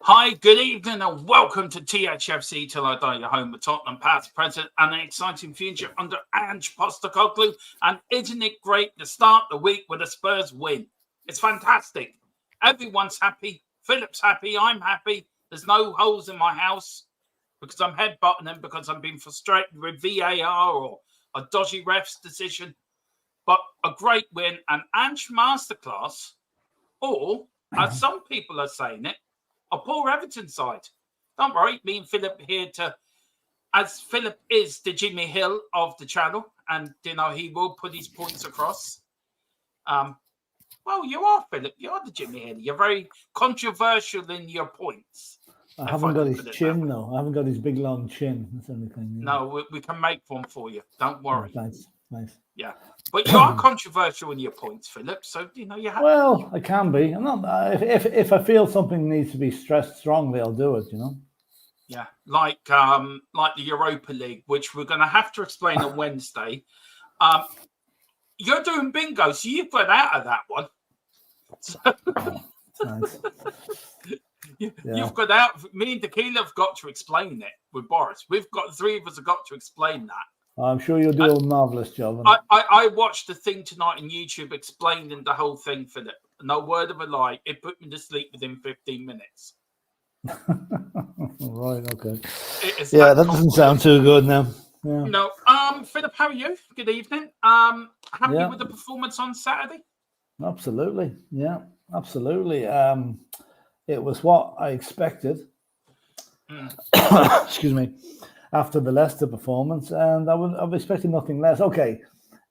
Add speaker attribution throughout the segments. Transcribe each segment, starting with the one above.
Speaker 1: Hi, good evening, and welcome to THFC Till I Die, your home with Tottenham past, present, and an exciting future under Ange Masterclass. And isn't it great to start the week with a Spurs win? It's fantastic. Everyone's happy. Philip's happy. I'm happy. There's no holes in my house because I'm headbutting them because I'm being frustrated with VAR or a dodgy ref's decision. But a great win, and Ange Masterclass, or as some people are saying it, a poor Everton side. Don't worry, me and Philip here as Philip is the Jimmy Hill of the channel, and he will put his points across. Well, you are, Philip. You are the Jimmy Hill. You're very controversial in your points.
Speaker 2: I haven't got his chin, though. I haven't got his big long chin. That's anything.
Speaker 1: No, we can make one for you. Don't worry.
Speaker 2: Oh, thanks. Nice.
Speaker 1: Yeah, but you are controversial in your points, Philip. So you have.
Speaker 2: Well, I can be. I'm not. If I feel something needs to be stressed strongly, I'll do it.
Speaker 1: Yeah, like the Europa League, which we're going to have to explain on Wednesday. You're doing bingo, so you've got out of that one. So,
Speaker 2: nice.
Speaker 1: You've got out. Me and Tequila have got to explain it with Boris. We've got three of us have got to explain that.
Speaker 2: I'm sure you'll do a marvellous job.
Speaker 1: I watched the thing tonight on YouTube explaining the whole thing, Philip. No word of a lie. It put me to sleep within 15 minutes.
Speaker 2: Right, okay.
Speaker 1: That
Speaker 2: doesn't sound too good now. Yeah.
Speaker 1: No. Philip, how are you? Good evening. Happy with the performance on Saturday?
Speaker 2: Absolutely. Yeah, absolutely. It was what I expected. Excuse me. After the Leicester performance, and I was expecting nothing less. Okay,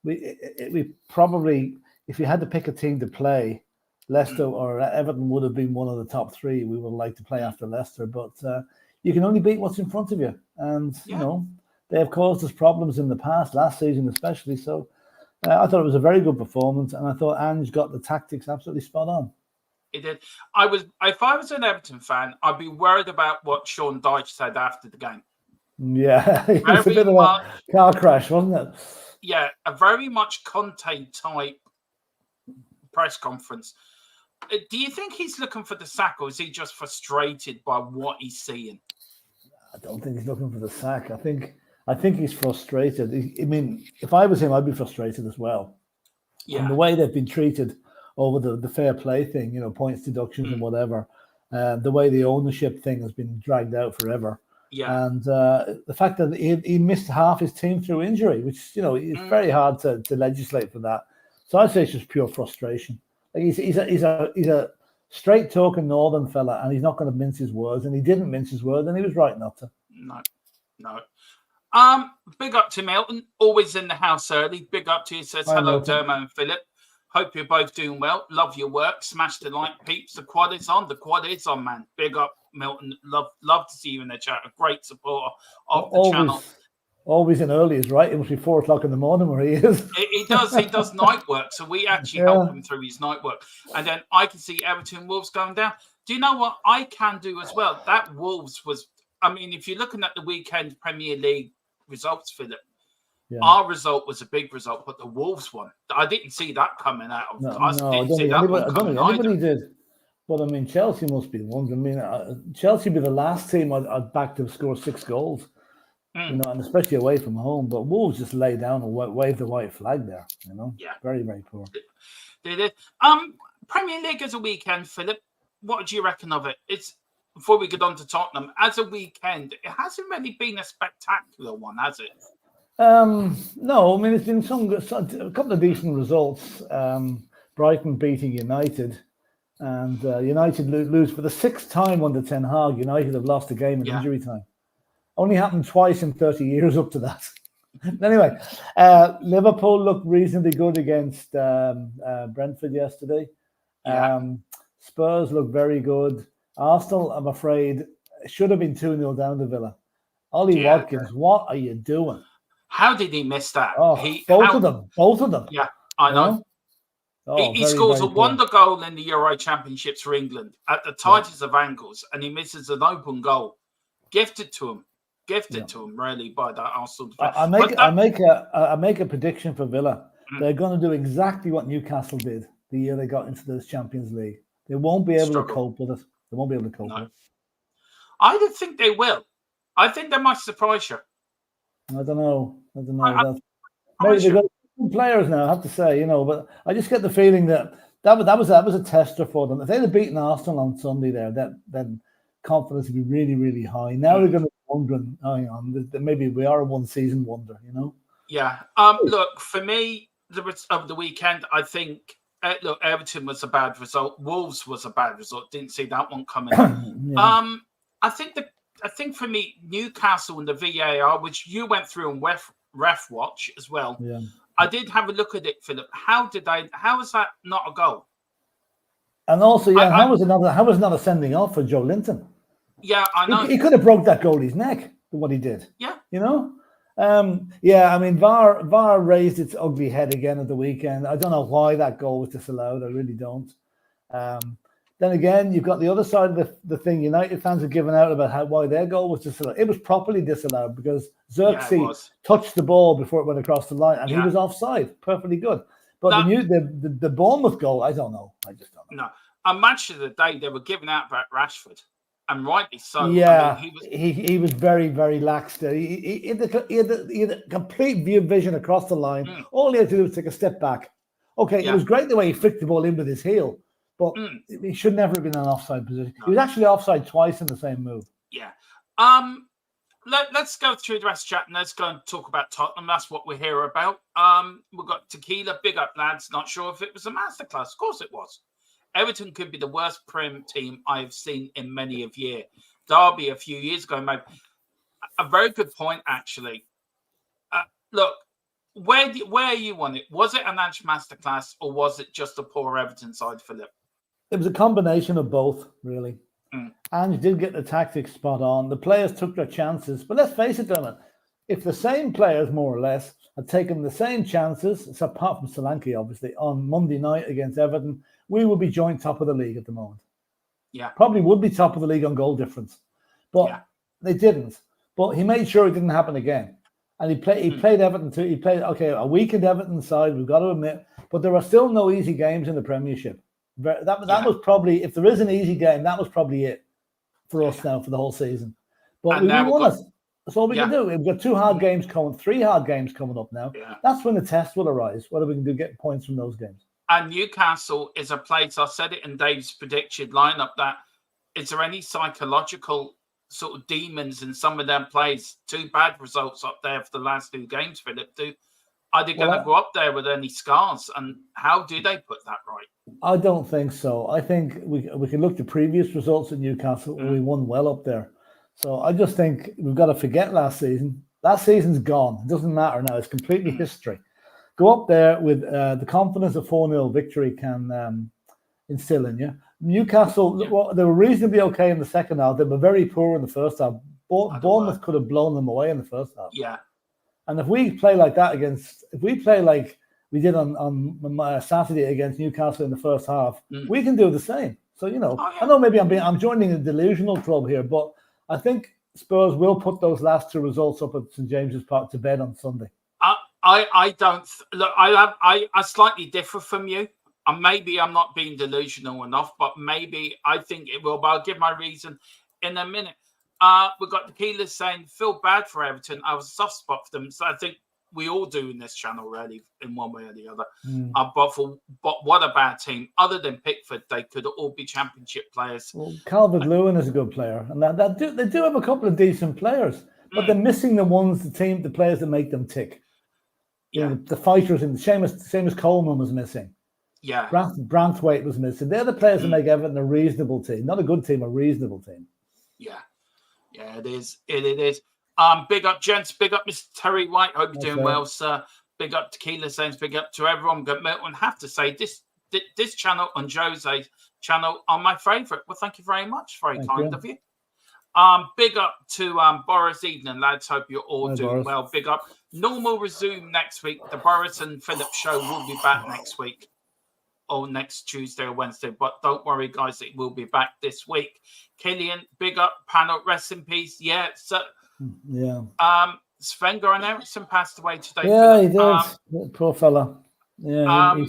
Speaker 2: we probably, if you had to pick a team to play, Leicester or Everton would have been one of the top three we would like to play after Leicester. But you can only beat what's in front of you, and they have caused us problems in the past, last season especially. So I thought it was a very good performance, and I thought Ange got the tactics absolutely spot on.
Speaker 1: He did. If I was an Everton fan, I'd be worried about what Sean Dyche said after the game.
Speaker 2: Yeah, it was a bit of a car crash, wasn't it?
Speaker 1: Yeah, a very much Conte type press conference. Do you think he's looking for the sack, or is he just frustrated by what he's seeing?
Speaker 2: I don't think he's looking for the sack. I think he's frustrated. I mean, if I was him, I'd be frustrated as well. Yeah. And the way they've been treated over the fair play thing, points deductions and whatever, the way the ownership thing has been dragged out forever. Yeah, and the fact that he missed half his team through injury, which it's very hard to legislate for that. So I'd say it's just pure frustration. Like he's a straight talking northern fella, and he's not going to mince his words. And he didn't mince his words, and he was right not to.
Speaker 1: No. Big up to Milton, always in the house early. Big up to you. Says hello, Dermo and Philip. Hope you're both doing well. Love your work. Smash the like, peeps. The quad is on. The quad is on, man. Big up, Milton. Love to see you in the chat. A great supporter of the channel.
Speaker 2: Always in early, right? It must be 4 o'clock in the morning where he is.
Speaker 1: He does night work. So we actually help him through his night work. And then I can see Everton Wolves going down. Do you know what I can do as well? That Wolves was, if you're looking at the weekend Premier League results, Philip, our result was a big result, but the Wolves one, I didn't see that coming out.
Speaker 2: I don't think anybody did. But Chelsea must be the ones. Chelsea would be the last team I'd back to score 6 goals, and especially away from home. But Wolves just lay down and wave the white flag there. Very, very poor.
Speaker 1: They did. Premier League as a weekend, Philip. What do you reckon of it? It's before we get on to Tottenham as a weekend. It hasn't really been a spectacular one, has it?
Speaker 2: No, it's been a couple of decent results. Brighton beating United, and United lose for the 6th time under Ten Hag. United have lost a game in injury time. Only happened twice in 30 years up to that. Anyway, Liverpool looked reasonably good against Brentford yesterday. Spurs looked very good. Arsenal, I'm afraid, should have been 2-0 down to Villa. Ollie Watkins, what are you doing?
Speaker 1: How did he miss that?
Speaker 2: Both of them.
Speaker 1: Yeah, I know. He scores a wonder goal in the Euro Championships for England at the tightest of angles, and he misses an open goal. Gifted to him, really, by that Arsenal defense.
Speaker 2: I make a prediction for Villa. They're going to do exactly what Newcastle did the year they got into the Champions League. They won't be able to cope with it. They won't be able to cope with it.
Speaker 1: I don't think they will. I think they might surprise you.
Speaker 2: I don't know. Maybe they've got good players now, I have to say, but I just get the feeling that was a tester for them. If they'd have beaten Arsenal on Sunday there, then confidence would be really, really high. Now they're going to be wondering, hang on, maybe we are a one-season wonder,
Speaker 1: Yeah. Look, for me, over the weekend, I think, look, Everton was a bad result. Wolves was a bad result. Didn't see that one coming. Yeah. I think for me, Newcastle and the VAR, which you went through on ref watch as well.
Speaker 2: Yeah.
Speaker 1: I did have a look at it, Philip. How is that not a goal?
Speaker 2: And also, how was another sending off for Joe Linton?
Speaker 1: Yeah, I know.
Speaker 2: He could have broke that goalie's neck for what he did.
Speaker 1: Yeah.
Speaker 2: I mean, VAR raised its ugly head again at the weekend. I don't know why that goal was disallowed. I really don't. Then again, you've got the other side of the thing. United fans have given out about why their goal was disallowed. It was properly disallowed because Xerxes touched the ball before it went across the line, and he was offside. Perfectly good. But the Bournemouth goal, I don't know. I just don't know.
Speaker 1: No, a match of the day, they were giving out about Rashford, and rightly so.
Speaker 2: Yeah, he was very, very lax there. He had a complete view of vision across the line. All he had to do was take a step back. Okay, it was great the way he flicked the ball in with his heel, but he should never have been in an offside position. No. He was actually offside twice in the same move.
Speaker 1: Yeah. Let's go through the rest of the chat and let's go and talk about Tottenham. That's what we're here about. We've got Tequila, big up lads. Not sure if it was a masterclass. Of course it was. Everton could be the worst Prem team I've seen in many a year. Derby a few years ago made a very good point, actually. Look, where are you on it? Was it an Ange Masterclass or was it just a poor Everton side, Philip?
Speaker 2: It was a combination of both, really. Ange did get the tactics spot on. The players took their chances. But let's face it, Dermot, if the same players, more or less, had taken the same chances, apart from Solanke, obviously, on Monday night against Everton, we would be joint top of the league at the moment.
Speaker 1: Yeah.
Speaker 2: Probably would be top of the league on goal difference. But they didn't. But he made sure it didn't happen again. And he played Everton too. He played, a weakened Everton side, we've got to admit. But there are still no easy games in the Premiership. That was probably, if there is an easy game, that was probably it for us now for the whole season. But we won it. That's all we can do. We've got 3 hard games coming up now.
Speaker 1: Yeah.
Speaker 2: That's when the test will arise. Whether we can get points from those games.
Speaker 1: And Newcastle is a place, I said it in Dave's predicted lineup, that is there any psychological sort of demons in some of them plays? 2 bad results up there for the last 2 games, Philip. Are they going to go up there with any scars? And how do they put that right?
Speaker 2: I don't think so. I think we can look to previous results at Newcastle. We won well up there. So I just think we've got to forget last season. Last season's gone. It doesn't matter now. It's completely history. Go up there with the confidence a 4-0 victory can instill in you. Newcastle, they were reasonably okay in the second half. They were very poor in the first half. Bournemouth could have blown them away in the first half.
Speaker 1: Yeah.
Speaker 2: And if we play like that if we play like we did on Saturday against Newcastle in the first half, we can do the same. So, I know maybe I'm joining a delusional club here, but I think Spurs will put those last 2 results up at St James's Park to bed on Sunday.
Speaker 1: I don't look. I slightly differ from you. Maybe I'm not being delusional enough, but maybe I think it will. But I'll give my reason in a minute. We've got Tequila saying, feel bad for Everton. I was a soft spot for them. So I think we all do in this channel, really, in one way or the other. But what a bad team. Other than Pickford, they could all be championship players.
Speaker 2: Well, Calvert-Lewin is a good player. And they do have a couple of decent players. But they're missing the players that make them tick.
Speaker 1: Yeah.
Speaker 2: The fighters, and Seamus Coleman was missing.
Speaker 1: Yeah.
Speaker 2: Branthwaite was missing. They're the players that make Everton a reasonable team. Not a good team, a reasonable team.
Speaker 1: Yeah. Yeah, it is. It is. Big up, gents. Big up, Mr. Terry White. Hope you're doing well, sir. Big up, Tequila Saints. Big up to everyone. But Milton, have to say, this channel and Jose's channel are my favourite. Well, thank you very much. Very kind of you. Big up to Boris. Evening, lads. Hope you're all doing well. Big up. Normal resume next week. The Boris and Philip show will be back next week. Or next Tuesday or Wednesday. But don't worry, guys. It will be back this week. Killian, big up. Panel, rest in peace. Yeah. So, Sven-Goran Eriksson passed away today.
Speaker 2: Yeah, he did. Poor fella. Yeah.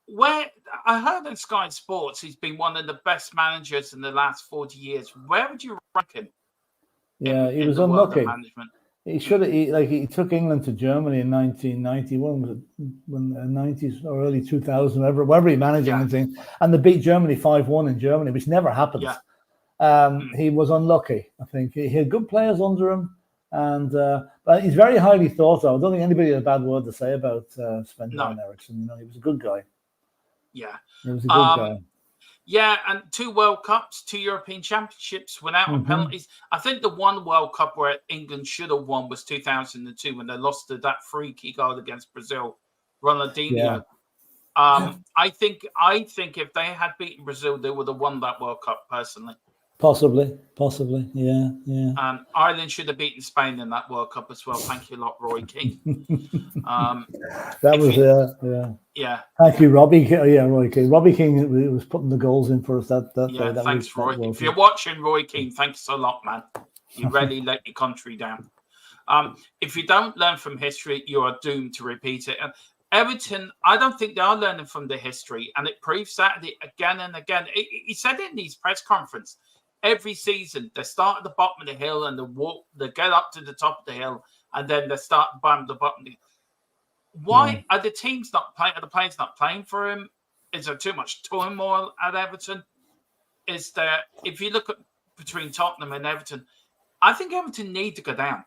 Speaker 1: Where I heard on Sky Sports he's been one of the best managers in the last 40 years. Where would you rank him?
Speaker 2: Yeah, he was unlucky. He should have. He took England to Germany in 1991, was it when the 90s or early 2000s, wherever he managed anything, and they beat Germany 5-1 in Germany, which never happens. Yeah. He was unlucky. I think he had good players under him, and but he's very highly thought of. I don't think anybody had a bad word to say about Sven-Göran Eriksson. You know, he was a good guy.
Speaker 1: Yeah,
Speaker 2: he was a good guy.
Speaker 1: Yeah, and 2 World Cups, 2 European Championships without penalties. I think the one World Cup where England should have won was 2002 when they lost to that free kick goal against Brazil, Ronaldinho. Yeah. I think if they had beaten Brazil, they would have won that World Cup, personally.
Speaker 2: Possibly, yeah.
Speaker 1: Ireland should have beaten Spain in that World Cup as well. Thank you a lot, Roy Keane.
Speaker 2: That was
Speaker 1: yeah.
Speaker 2: Thank you, Robbie. Yeah, Roy Keane. Robbie Keane was putting the goals in for us that day.
Speaker 1: Thanks, Roy. If you're watching, Roy Keane, thanks a lot, man. You really let your country down. If you don't learn from history, you are doomed to repeat it. And Everton, I don't think they are learning from the history, and it proves Saturday again and again. He said it in his press conference. Every season, they start at the bottom of the hill and they get up to the top of the hill, and then they start at the bottom of the bottom. Why are the teams not playing? Are the players not playing for him? Is there too much turmoil at Everton? Is there? If you look at between Tottenham and Everton, I think Everton need to go down.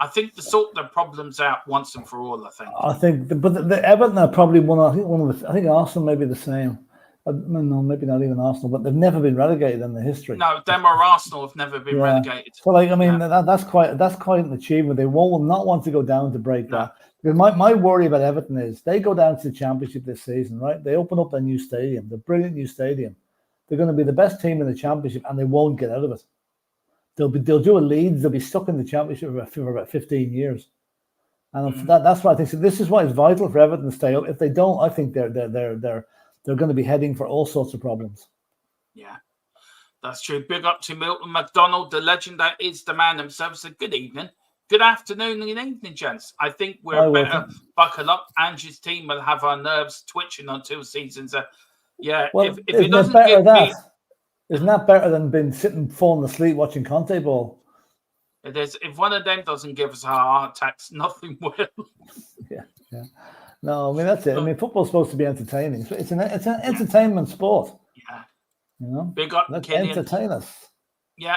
Speaker 1: I think to sort their problems out once and for all. I think,
Speaker 2: but the Everton are probably one of the. I think Arsenal may be the same. No, maybe not even Arsenal, but they've never been relegated in the history.
Speaker 1: No, them or Arsenal have never been relegated.
Speaker 2: So, that's quite an achievement. They will not want to go down to break that. Because my worry about Everton is they go down to the Championship this season, right? They open up their new stadium, the brilliant new stadium. They're going to be the best team in the Championship, and they won't get out of it. They'll do a Leeds. They'll be stuck in the Championship for about 15 years, and that's what I think. So this is why it's vital for Everton to stay up. If they don't, I think they're going to be heading for all sorts of problems.
Speaker 1: Yeah, that's true. Big up to Milton McDonald, the legend that is the man himself. So good evening, good afternoon, and evening, gents. I think we're better buckle up. Ange's team will have our nerves twitching until seasons.
Speaker 2: Well, if it doesn't get beat, isn't that better than being sitting falling asleep watching Conte ball?
Speaker 1: It is. If one of them doesn't give us heart attacks, nothing will.
Speaker 2: Yeah. No, I mean that's it. I mean, football's supposed to be entertaining. It's an entertainment sport.
Speaker 1: Yeah.
Speaker 2: You know,
Speaker 1: big up,
Speaker 2: let's entertain us.
Speaker 1: Yeah.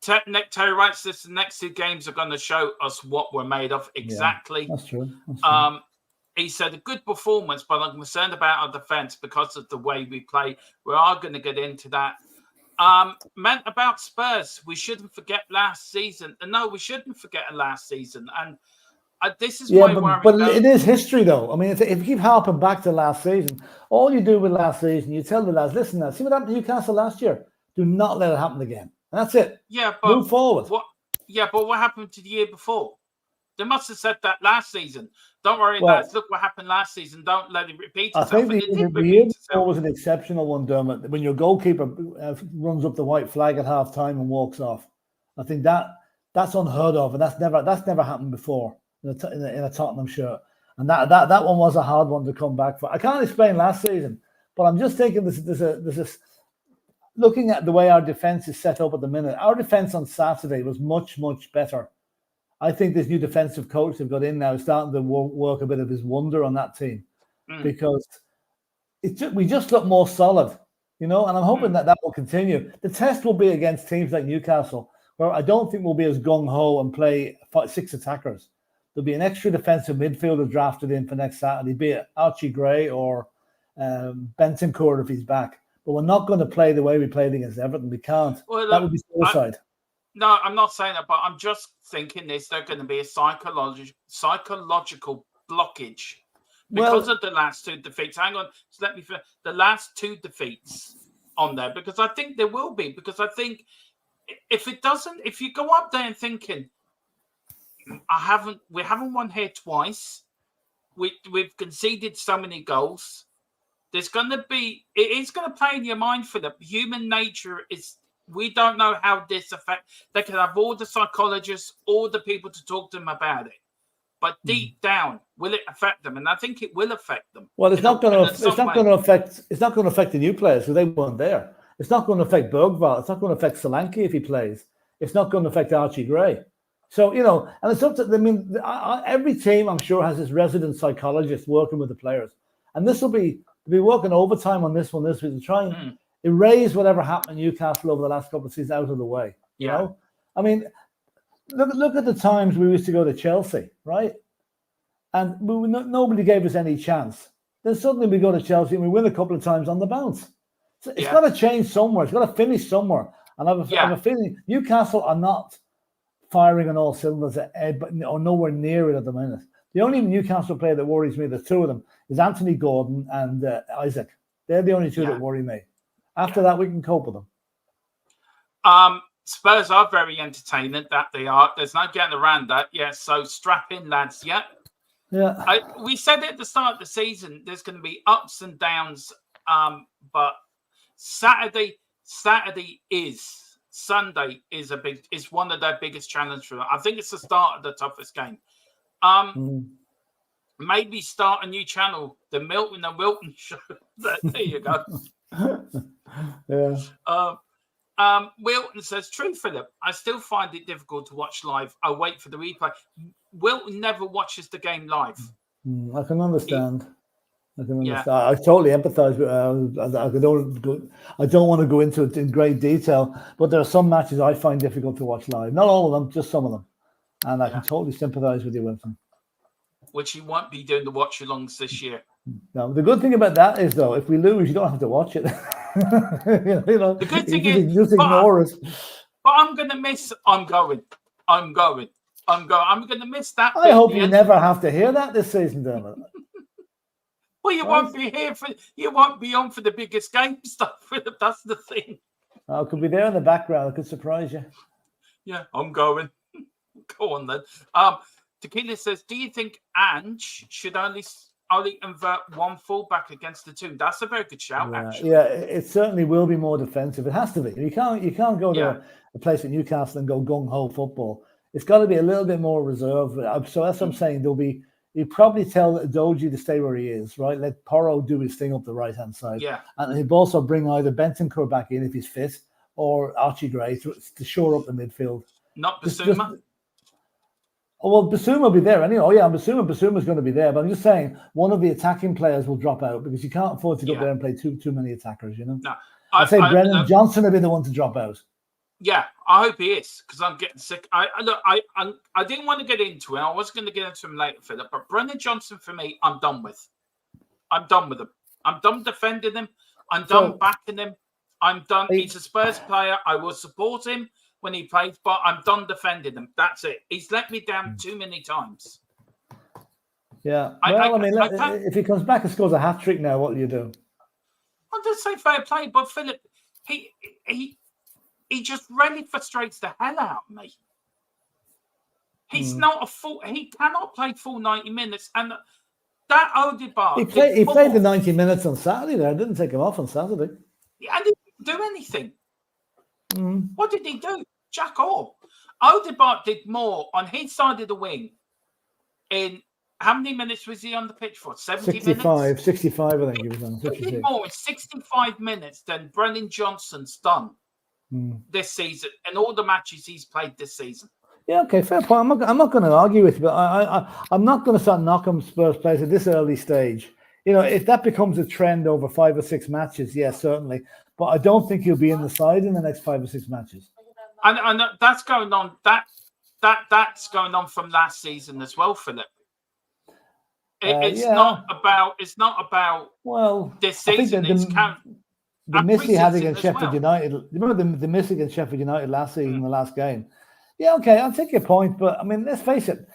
Speaker 1: Terry writes this: the next 2 games are going to show us what we're made of. Exactly.
Speaker 2: Yeah, that's true.
Speaker 1: He said a good performance, but I'm concerned about our defense because of the way we play. We are going to get into that. Meant about Spurs, we shouldn't forget last season. No, we shouldn't forget last season. And this is why
Speaker 2: but it is history, though. I mean, if you keep harping back to last season, all you do with last season, you tell the lads, listen, now, see what happened to Newcastle last year? Do not let it happen again. And that's it.
Speaker 1: Yeah, but
Speaker 2: move forward.
Speaker 1: But what happened to the year before? They must have said that last season. Don't worry, lads. Look what happened last season. Don't let it repeat itself.
Speaker 2: I think the year before was an exceptional one, Dermot. When your goalkeeper runs up the white flag at half time and walks off, I think that's unheard of, and that's never happened before in a Tottenham shirt. And that one was a hard one to come back for. I can't explain last season, but I'm just thinking this. Looking at the way our defense is set up at the minute, our defense on Saturday was much, much better. I think this new defensive coach they've got in now is starting to work a bit of his wonder on that team because we just look more solid, you know, and I'm hoping that will continue. The test will be against teams like Newcastle, where I don't think we'll be as gung-ho and play 6 attackers. There'll be an extra defensive midfielder drafted in for next Saturday, be it Archie Gray or Bentancur if he's back. But we're not going to play the way we played against Everton. We can't. Well, that would be suicide.
Speaker 1: No, I'm not saying that, but I'm just thinking there's going to be a psychological blockage because of the last 2 defeats. Hang on, so let me finish. The last 2 defeats on there, because I think there will be. Because I think if you go up there and thinking, we haven't won here twice, we've conceded so many goals. It is going to play in your mind, Philip. Human nature is. We don't know how this affects. They can have all the psychologists, all the people to talk to them about it. But deep down, will it affect them? And I think it will affect them.
Speaker 2: Well, it's not going to affect the new players because they weren't there. It's not going to affect Bergvall. It's not going to affect Solanke if he plays. It's not going to affect Archie Gray. So, and it's up to, every team, I'm sure, has its resident psychologist working with the players. And this will be working overtime on this one this week to try and erase whatever happened in Newcastle over the last couple of seasons out of the way. You know? I mean, look at the times we used to go to Chelsea, right? And nobody gave us any chance. Then suddenly we go to Chelsea and we win a couple of times on the bounce. So it's got to change somewhere. It's got to finish somewhere. And I have a feeling Newcastle are not firing on all cylinders, or nowhere near it at the minute. The only Newcastle player that worries me, the two of them, is Anthony Gordon and Isaac. They're the only two that worry me. After that, we can cope with them.
Speaker 1: Spurs are very entertaining, that they are. There's no getting around that. Yeah, so strap in, lads. Yeah. We said at the start of the season, there's going to be ups and downs, but Sunday is one of their biggest challenges for them. I think it's the start of the toughest game. Maybe start a new channel, the Milton and Wilton show. There you go. Wilton says, true, Philip. I still find it difficult to watch live. I wait for the replay. Wilton never watches the game live.
Speaker 2: I can understand. I totally empathise with. I don't want to go into it in great detail, but there are some matches I find difficult to watch live. Not all of them, just some of them, and I can totally sympathise with you, Wilson.
Speaker 1: Which you won't be doing the watch-alongs this year.
Speaker 2: No, the good thing about that is, though, if we lose, you don't have to watch it.
Speaker 1: The good thing is,
Speaker 2: just ignore us.
Speaker 1: But I'm going to miss. I'm going to miss that.
Speaker 2: I hope you never have to hear that this season, Dermot.
Speaker 1: Well, you won't be on for the biggest game stuff. That's the thing.
Speaker 2: I could be there in the background. I could surprise you.
Speaker 1: Yeah, I'm going. Go on then. Tequila says, do you think Ange should only invert one fullback against the two? That's a very good shout, actually. Yeah,
Speaker 2: it certainly will be more defensive. It has to be. You can't go to a place at Newcastle and go gung-ho football. It's got to be a little bit more reserved. So that's what I'm saying. You probably tell Doji to stay where he is, right? Let Porro do his thing up the right-hand side.
Speaker 1: Yeah. And
Speaker 2: he'll also bring either Bentancur back in if he's fit or Archie Gray to shore up the midfield.
Speaker 1: Not Basuma?
Speaker 2: Well, Basuma will be there anyway. Oh, yeah, I'm assuming Basuma's going to be there. But I'm just saying one of the attacking players will drop out because you can't afford to go there and play too many attackers, No. I'd say Brennan Johnson will be the one to drop out.
Speaker 1: Yeah, I hope he is because I'm getting sick. I didn't want to get into it. I was going to get into him later, Philip. But Brennan Johnson, for me, I'm done with. I'm done with him. I'm done defending him. I'm done backing him. I'm done. He's a Spurs player. I will support him when he plays, but I'm done defending him. That's it. He's let me down too many times.
Speaker 2: Yeah. If he comes back and scores a hat-trick now, what will you do?
Speaker 1: I'll just say fair play, but Philip, he just really frustrates the hell out of me. He's not he cannot play full 90 minutes. And that Odegaard...
Speaker 2: He played the 90 minutes on Saturday there. I didn't take him off on Saturday.
Speaker 1: Yeah, and he didn't do anything. What did he do? Jack all. Odegaard did more on his side of the wing in... How many minutes was he on the pitch for? 70 minutes?
Speaker 2: 65, I think he was on.
Speaker 1: He did more in 65 minutes than Brennan Johnson's done this season and all the matches he's played this season.
Speaker 2: Yeah, okay, fair point. I'm not going to argue with you, but I'm not going to start knocking Spurs players at this early stage. If that becomes a trend over 5 or 6 matches, yes, certainly. But I don't think he'll be in the side in the next 5 or 6 matches.
Speaker 1: And that's going on. That's going on from last season as well, Philip. It's not about this season.
Speaker 2: The miss he had against Sheffield United. Remember the miss against Sheffield United last season, the last game? Yeah, okay, I'll take your point. But, I mean, let's face it.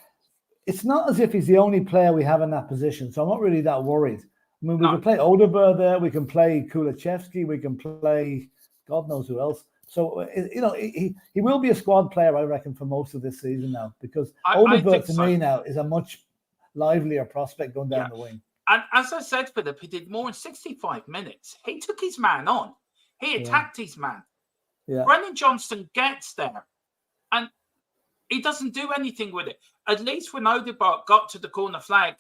Speaker 2: It's not as if he's the only player we have in that position. So I'm not really that worried. I mean, we can play Odegaard there. We can play Kulachevsky. We can play God knows who else. So, he will be a squad player, I reckon, for most of this season now. Because Odegaard, to me now, is a much livelier prospect going down the wing.
Speaker 1: And as I said, Philip, he did more in 65 minutes. He took his man on. He attacked his man. Yeah. Brennan Johnson gets there. And He doesn't do anything with it. At least when Odegaard got to the corner flag,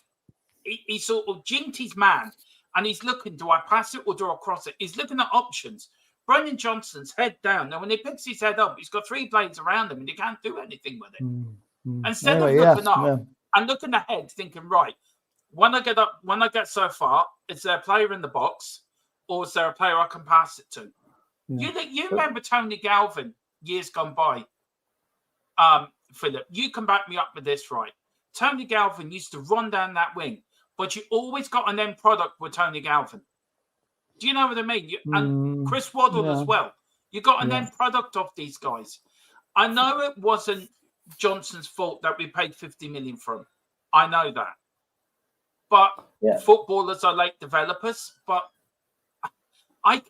Speaker 1: he sort of jinked his man, and he's looking, do I pass it or do I cross it? He's looking at options. Brennan Johnson's head down. Now, when he picks his head up, he's got 3 blades around him, and he can't do anything with it. Instead of looking up and looking ahead, thinking, right, when I get so far, is there a player in the box, or is there a player I can pass it to? You remember Tony Galvin years gone by, Philip? You can back me up with this, right? Tony Galvin used to run down that wing, but you always got an end product with Tony Galvin. Do you know what I mean? And Chris Waddle as well. You got an end product of these guys. I know it wasn't Johnson's fault that we paid 50 million for him. I know that. But footballers are late developers. But I've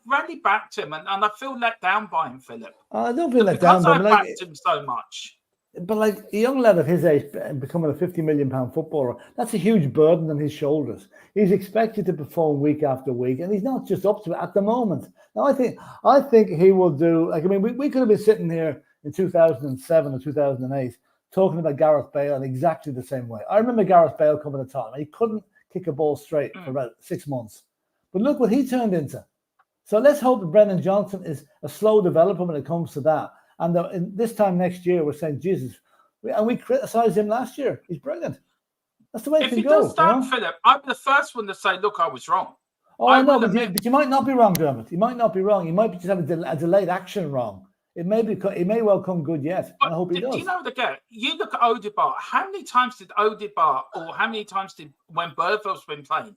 Speaker 1: really backed him, and I feel let down by him, Philip.
Speaker 2: I don't feel let down by him.
Speaker 1: Because I backed him so much.
Speaker 2: But like a young lad of his age becoming a £50 million footballer, that's a huge burden on his shoulders. He's expected to perform week after week, and he's not just up to it at the moment. Now, I think he will do. Like, I mean, we could have been sitting here in 2007 or 2008 talking about Gareth Bale in exactly the same way. I remember Gareth Bale coming to Tottenham. He couldn't kick a ball straight for about 6 months. But look what he turned into. So let's hope that Brennan Johnson is a slow developer when it comes to that. And this time next year, we're saying, Jesus, we criticised him last year. He's brilliant. That's the way it can go. If he does that,
Speaker 1: Philip, I'm the first one to say, look, I was wrong.
Speaker 2: Oh, I know, but you might not be wrong, Dermot. You might not be wrong. You might just have a delayed action wrong. It may well come good yet.
Speaker 1: But
Speaker 2: I hope he does.
Speaker 1: Do you know the guy? You look at Odegaard. How many times did Odegaard, or how many times did when Burville's been playing,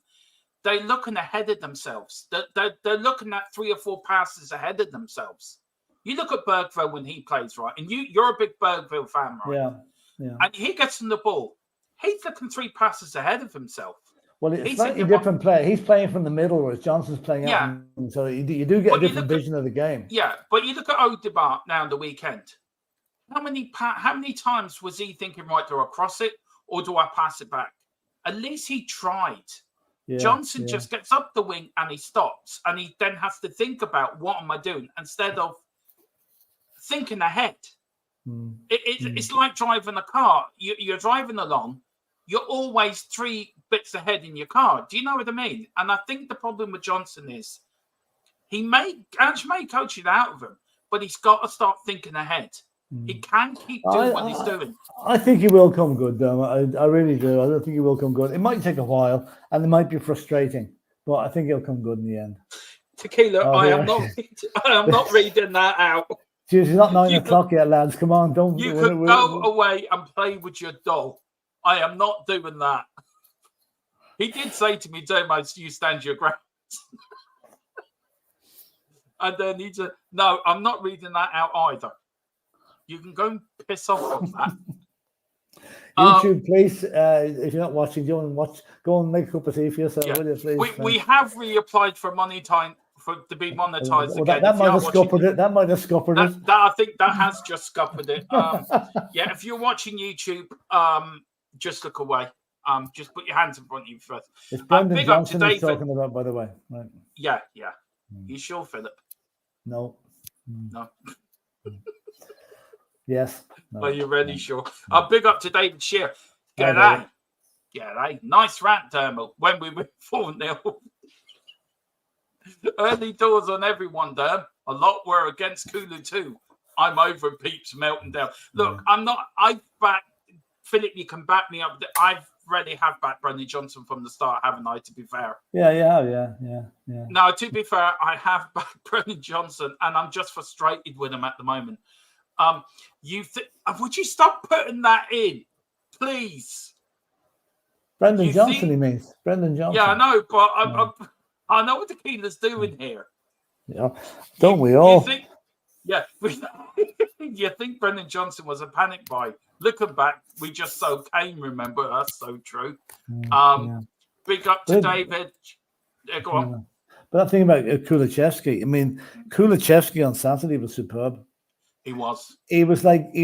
Speaker 1: they're looking ahead of themselves. They're looking at 3 or 4 passes ahead of themselves. You look at Bergville when he plays, right? And you're a big Bergville fan, right? Yeah. And he gets on the ball. He's looking 3 passes ahead of himself.
Speaker 2: Well, it's a slightly different play. He's playing from the middle, whereas Johnson's playing out. So you do get a different vision of the game.
Speaker 1: Yeah, but you look at Odegaard now on the weekend. How many times was he thinking, right, do I cross it or do I pass it back? At least he tried. Johnson just gets up the wing and he stops, and he then has to think about what am I doing instead of thinking ahead. It's like driving a car. You're driving along, you're always 3 bits ahead in your car. Do you know what I mean? And I think the problem with Johnson is Ange may coach it out of him, but he's got to start thinking ahead. He can't keep doing what he's doing.
Speaker 2: I think he will come good, though. I really do. I don't think he will come good. It might take a while, and it might be frustrating, but I think he'll come good in the end.
Speaker 1: Tequila, I am not reading that out.
Speaker 2: It's not 9 o'clock yet, lads. Come on, don't.
Speaker 1: You could go away and play with your doll. I am not doing that. He did say to me, Dermot, you stand your ground. And then he said, no, I'm not reading that out either. You can go and piss off on that.
Speaker 2: YouTube, please, if you're not watching, go and make a cup of tea for yourself, will you, please?
Speaker 1: We have reapplied for money time to be monetized again.
Speaker 2: That might have scuppered it. That might have scuppered it.
Speaker 1: I think that has just scuppered it. If you're watching YouTube, just look away. Just put your hands in front of you first.
Speaker 2: It's Brendan Johnson he's talking about, by the way. Right.
Speaker 1: Yeah. You sure, Philip?
Speaker 2: No.
Speaker 1: No.
Speaker 2: Yes. No,
Speaker 1: are you really sure? Big up to David Shear. G'day. Nice rant, Dermot, when we were 4-0. Early doors on everyone, Derm. A lot were against Kulu too. I'm over Peeps melting down. Look, Philip, you can back me up. I've really have backed Brendan Johnson from the start, haven't I, to be fair? Yeah. No, to be fair, I have backed Brendan Johnson, and I'm just frustrated with him at the moment. Would you stop putting that in, please?
Speaker 2: Brendan Johnson, he means. Brendan Johnson.
Speaker 1: Yeah, I know, but I know what Tequila's doing here.
Speaker 2: Yeah, don't we all?
Speaker 1: You think Brendan Johnson was a panic buy? Looking back, we just sold Kane, remember? That's so true. Big up to David. Yeah, go on.
Speaker 2: Yeah. But that thing about Kulichevsky, I mean, Kulichevsky on Saturday was superb.
Speaker 1: He was.
Speaker 2: He was like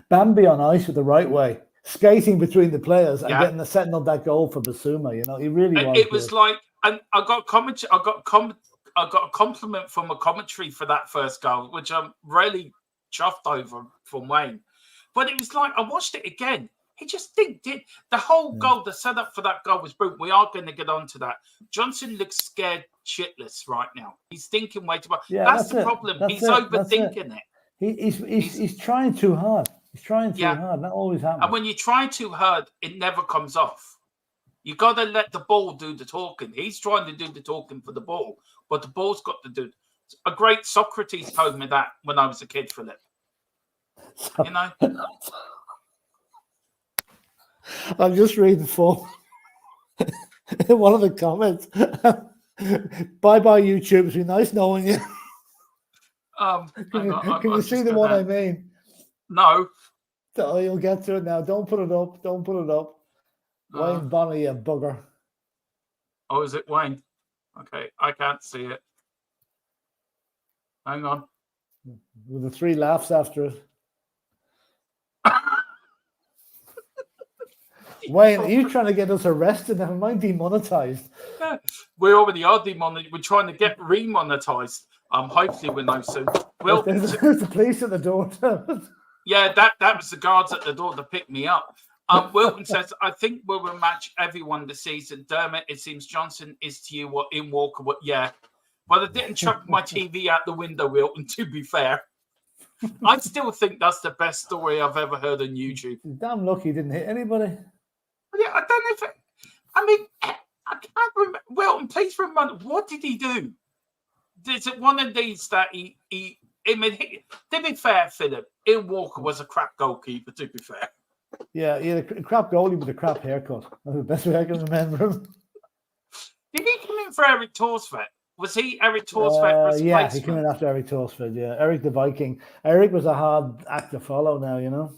Speaker 2: Bambi on ice with the right way, skating between the players and setting up that goal for Basuma. You know, he really was.
Speaker 1: It was like, and I got a compliment from a commentary for that first goal, which I'm really chuffed over from Wayne. But it was like, I watched it again. He just did. The whole goal, the setup for that goal was brilliant. We are going to get on to that. Johnson looks scared shitless right now. He's thinking way too much.
Speaker 2: Yeah,
Speaker 1: that's the problem. He's overthinking it.
Speaker 2: He's trying too hard. He's trying too hard. That always happens.
Speaker 1: And when you try too hard, it never comes off. You got to let the ball do the talking. He's trying to do the talking for the ball, but the ball's got to do. A great Socrates told me that when I was a kid, Philip. You know?
Speaker 2: I'm just reading for one of the comments. Bye-bye, YouTube. It's been nice knowing you. Can you see the one I mean?
Speaker 1: No.
Speaker 2: Oh, you'll get to it now. Don't put it up. Don't put it up. Wayne Bonner, you bugger.
Speaker 1: Oh, is it Wayne? Okay, I can't see it. Hang on.
Speaker 2: With the 3 laughs after it. Wayne, are you trying to get us arrested? Never mind demonetized.
Speaker 1: We already are demonetized. We're trying to get remonetized. Hopefully we know soon. Well,
Speaker 2: there's the police at the door.
Speaker 1: Yeah, that was the guards at the door to pick me up. Wilton says, I think we will match everyone this season. Dermot, it seems Johnson is to you what in Walker. Yeah. Well, I didn't chuck my TV out the window, Wilton, to be fair. I still think that's the best story I've ever heard on YouTube.
Speaker 2: Damn lucky he didn't hit anybody.
Speaker 1: Yeah, I don't know if I can't remember. Wilton, please remember, what did he do? Is it one of these that he to be fair, Philip, Ian Walker was a crap goalkeeper, to be fair.
Speaker 2: Yeah, he had a crap goalie with a crap haircut. That's the best way I can remember him.
Speaker 1: Did he come in for Eric Torsfeld? Was he Eric Torsfeld?
Speaker 2: Yeah, he came in after Eric Torsfeld, yeah. Eric the Viking. Eric was a hard act to follow now, you know.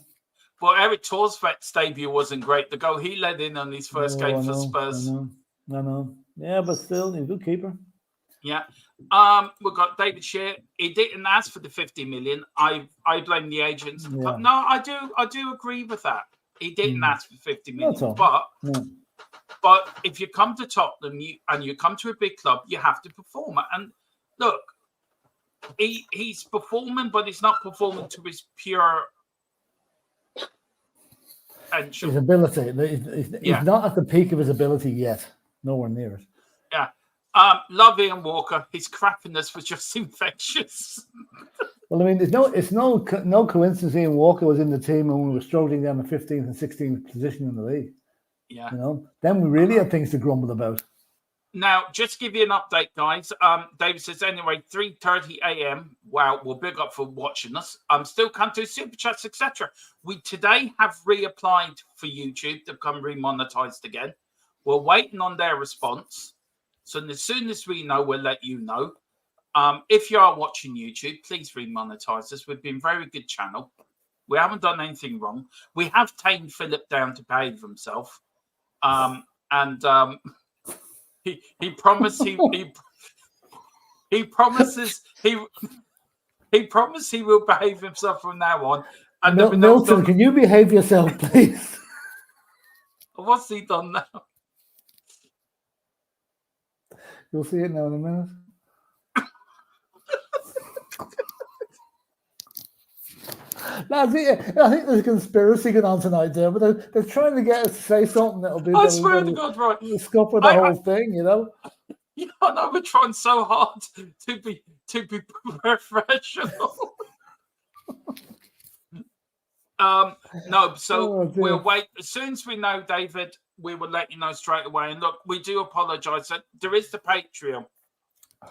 Speaker 1: Well, Eric Torsfeld's debut wasn't great. The goal he led in on his first game for Spurs.
Speaker 2: I know. Yeah, but still, he's a good keeper.
Speaker 1: Yeah. We've got David Shear. He didn't ask for the 50 million. I blame the agents. Yeah. No, I do agree with that. He didn't ask for 50 million. But if you come to Tottenham and you come to a big club, you have to perform. And look, he's performing, but he's not performing to his pure potential.
Speaker 2: His ability. He's not at the peak of his ability yet. Nowhere near it.
Speaker 1: Yeah. Love Ian Walker. His crappiness was just infectious.
Speaker 2: Well, I mean, it's no coincidence Ian Walker was in the team when we were struggling down the 15th and 16th position in the league.
Speaker 1: Yeah.
Speaker 2: You know, then we really had things to grumble about.
Speaker 1: Now, just to give you an update, guys. David says, anyway, 3:30 a.m. Wow, we'll big up for watching us. Still come to super chats, etc. We today have reapplied for YouTube to become remonetized again. We're waiting on their response. So as soon as we know, we'll let you know. If you are watching YouTube, please remonetize us. We've been a very good channel. We haven't done anything wrong. We have tamed Philip down to behave himself. He promised he promises he will behave himself from now on. And
Speaker 2: Milton, can you behave yourself, please?
Speaker 1: What's he done now?
Speaker 2: You'll see it now in a minute. Lads, I think there's a conspiracy going on tonight there, but they're trying to get us to say something that'll be.
Speaker 1: I swear to God, right?
Speaker 2: Scupper the whole thing, you know.
Speaker 1: Yeah, I know we're trying so hard to be professional. No, so we'll wait. As soon as we know, David, we will let you know straight away. And look, we do apologise. There is the Patreon.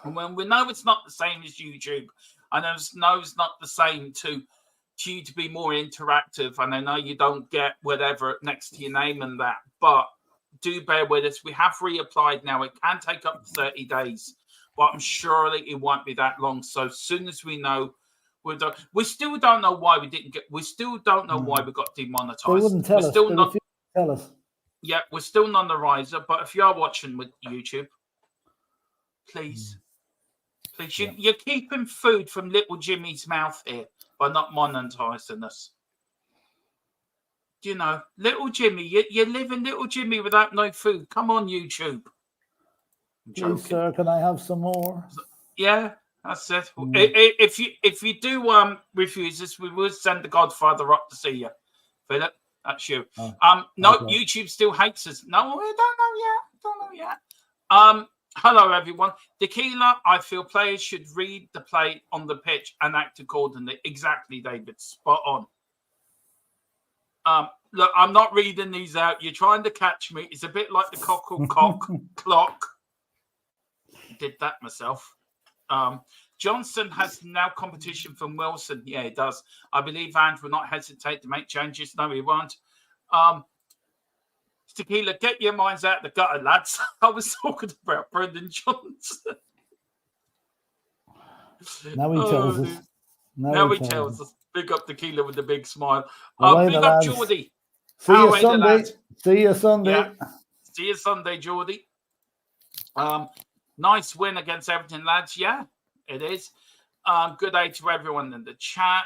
Speaker 1: And when we know it's not the same as YouTube, I know it's not the same to you to be more interactive. And I know you don't get whatever next to your name and that, but do bear with us. We have reapplied now. It can take up to 30 days, but I'm sure it won't be that long. So as soon as we know, we still don't know why we didn't get. We still don't know why we got demonetized.
Speaker 2: They wouldn't tell us.
Speaker 1: Still not
Speaker 2: tell us.
Speaker 1: Yeah, we're still none the riser. But if you are watching with YouTube, please, you're keeping food from little Jimmy's mouth here by not monetizing us. Do you know, little Jimmy? You're living little Jimmy without no food. Come on, YouTube.
Speaker 2: Please, sir, can I have some more?
Speaker 1: Yeah. That's it. If you do refuse this, we will send the Godfather up to see you, Philip. That's you. No, okay. YouTube still hates us. No, we don't know yet. Hello, everyone. Tequila, I feel players should read the play on the pitch and act accordingly. Exactly, David. Spot on. Look, I'm not reading these out. You're trying to catch me. It's a bit like the cockle clock. Did that myself. Johnson has now competition from Wilson. Yeah, he does. I believe Ange will not hesitate to make changes. No, he won't. Tequila, get your minds out of the gutter, lads. I was talking about Brendan Johnson.
Speaker 2: Now he tells us.
Speaker 1: Now he tells us. Big up Tequila with the big smile. Big up Geordie.
Speaker 2: See you Sunday. See you Sunday.
Speaker 1: Yeah. See you Sunday, Geordie. Nice win against Everton, lads. Yeah, it is. Good day to everyone in the chat.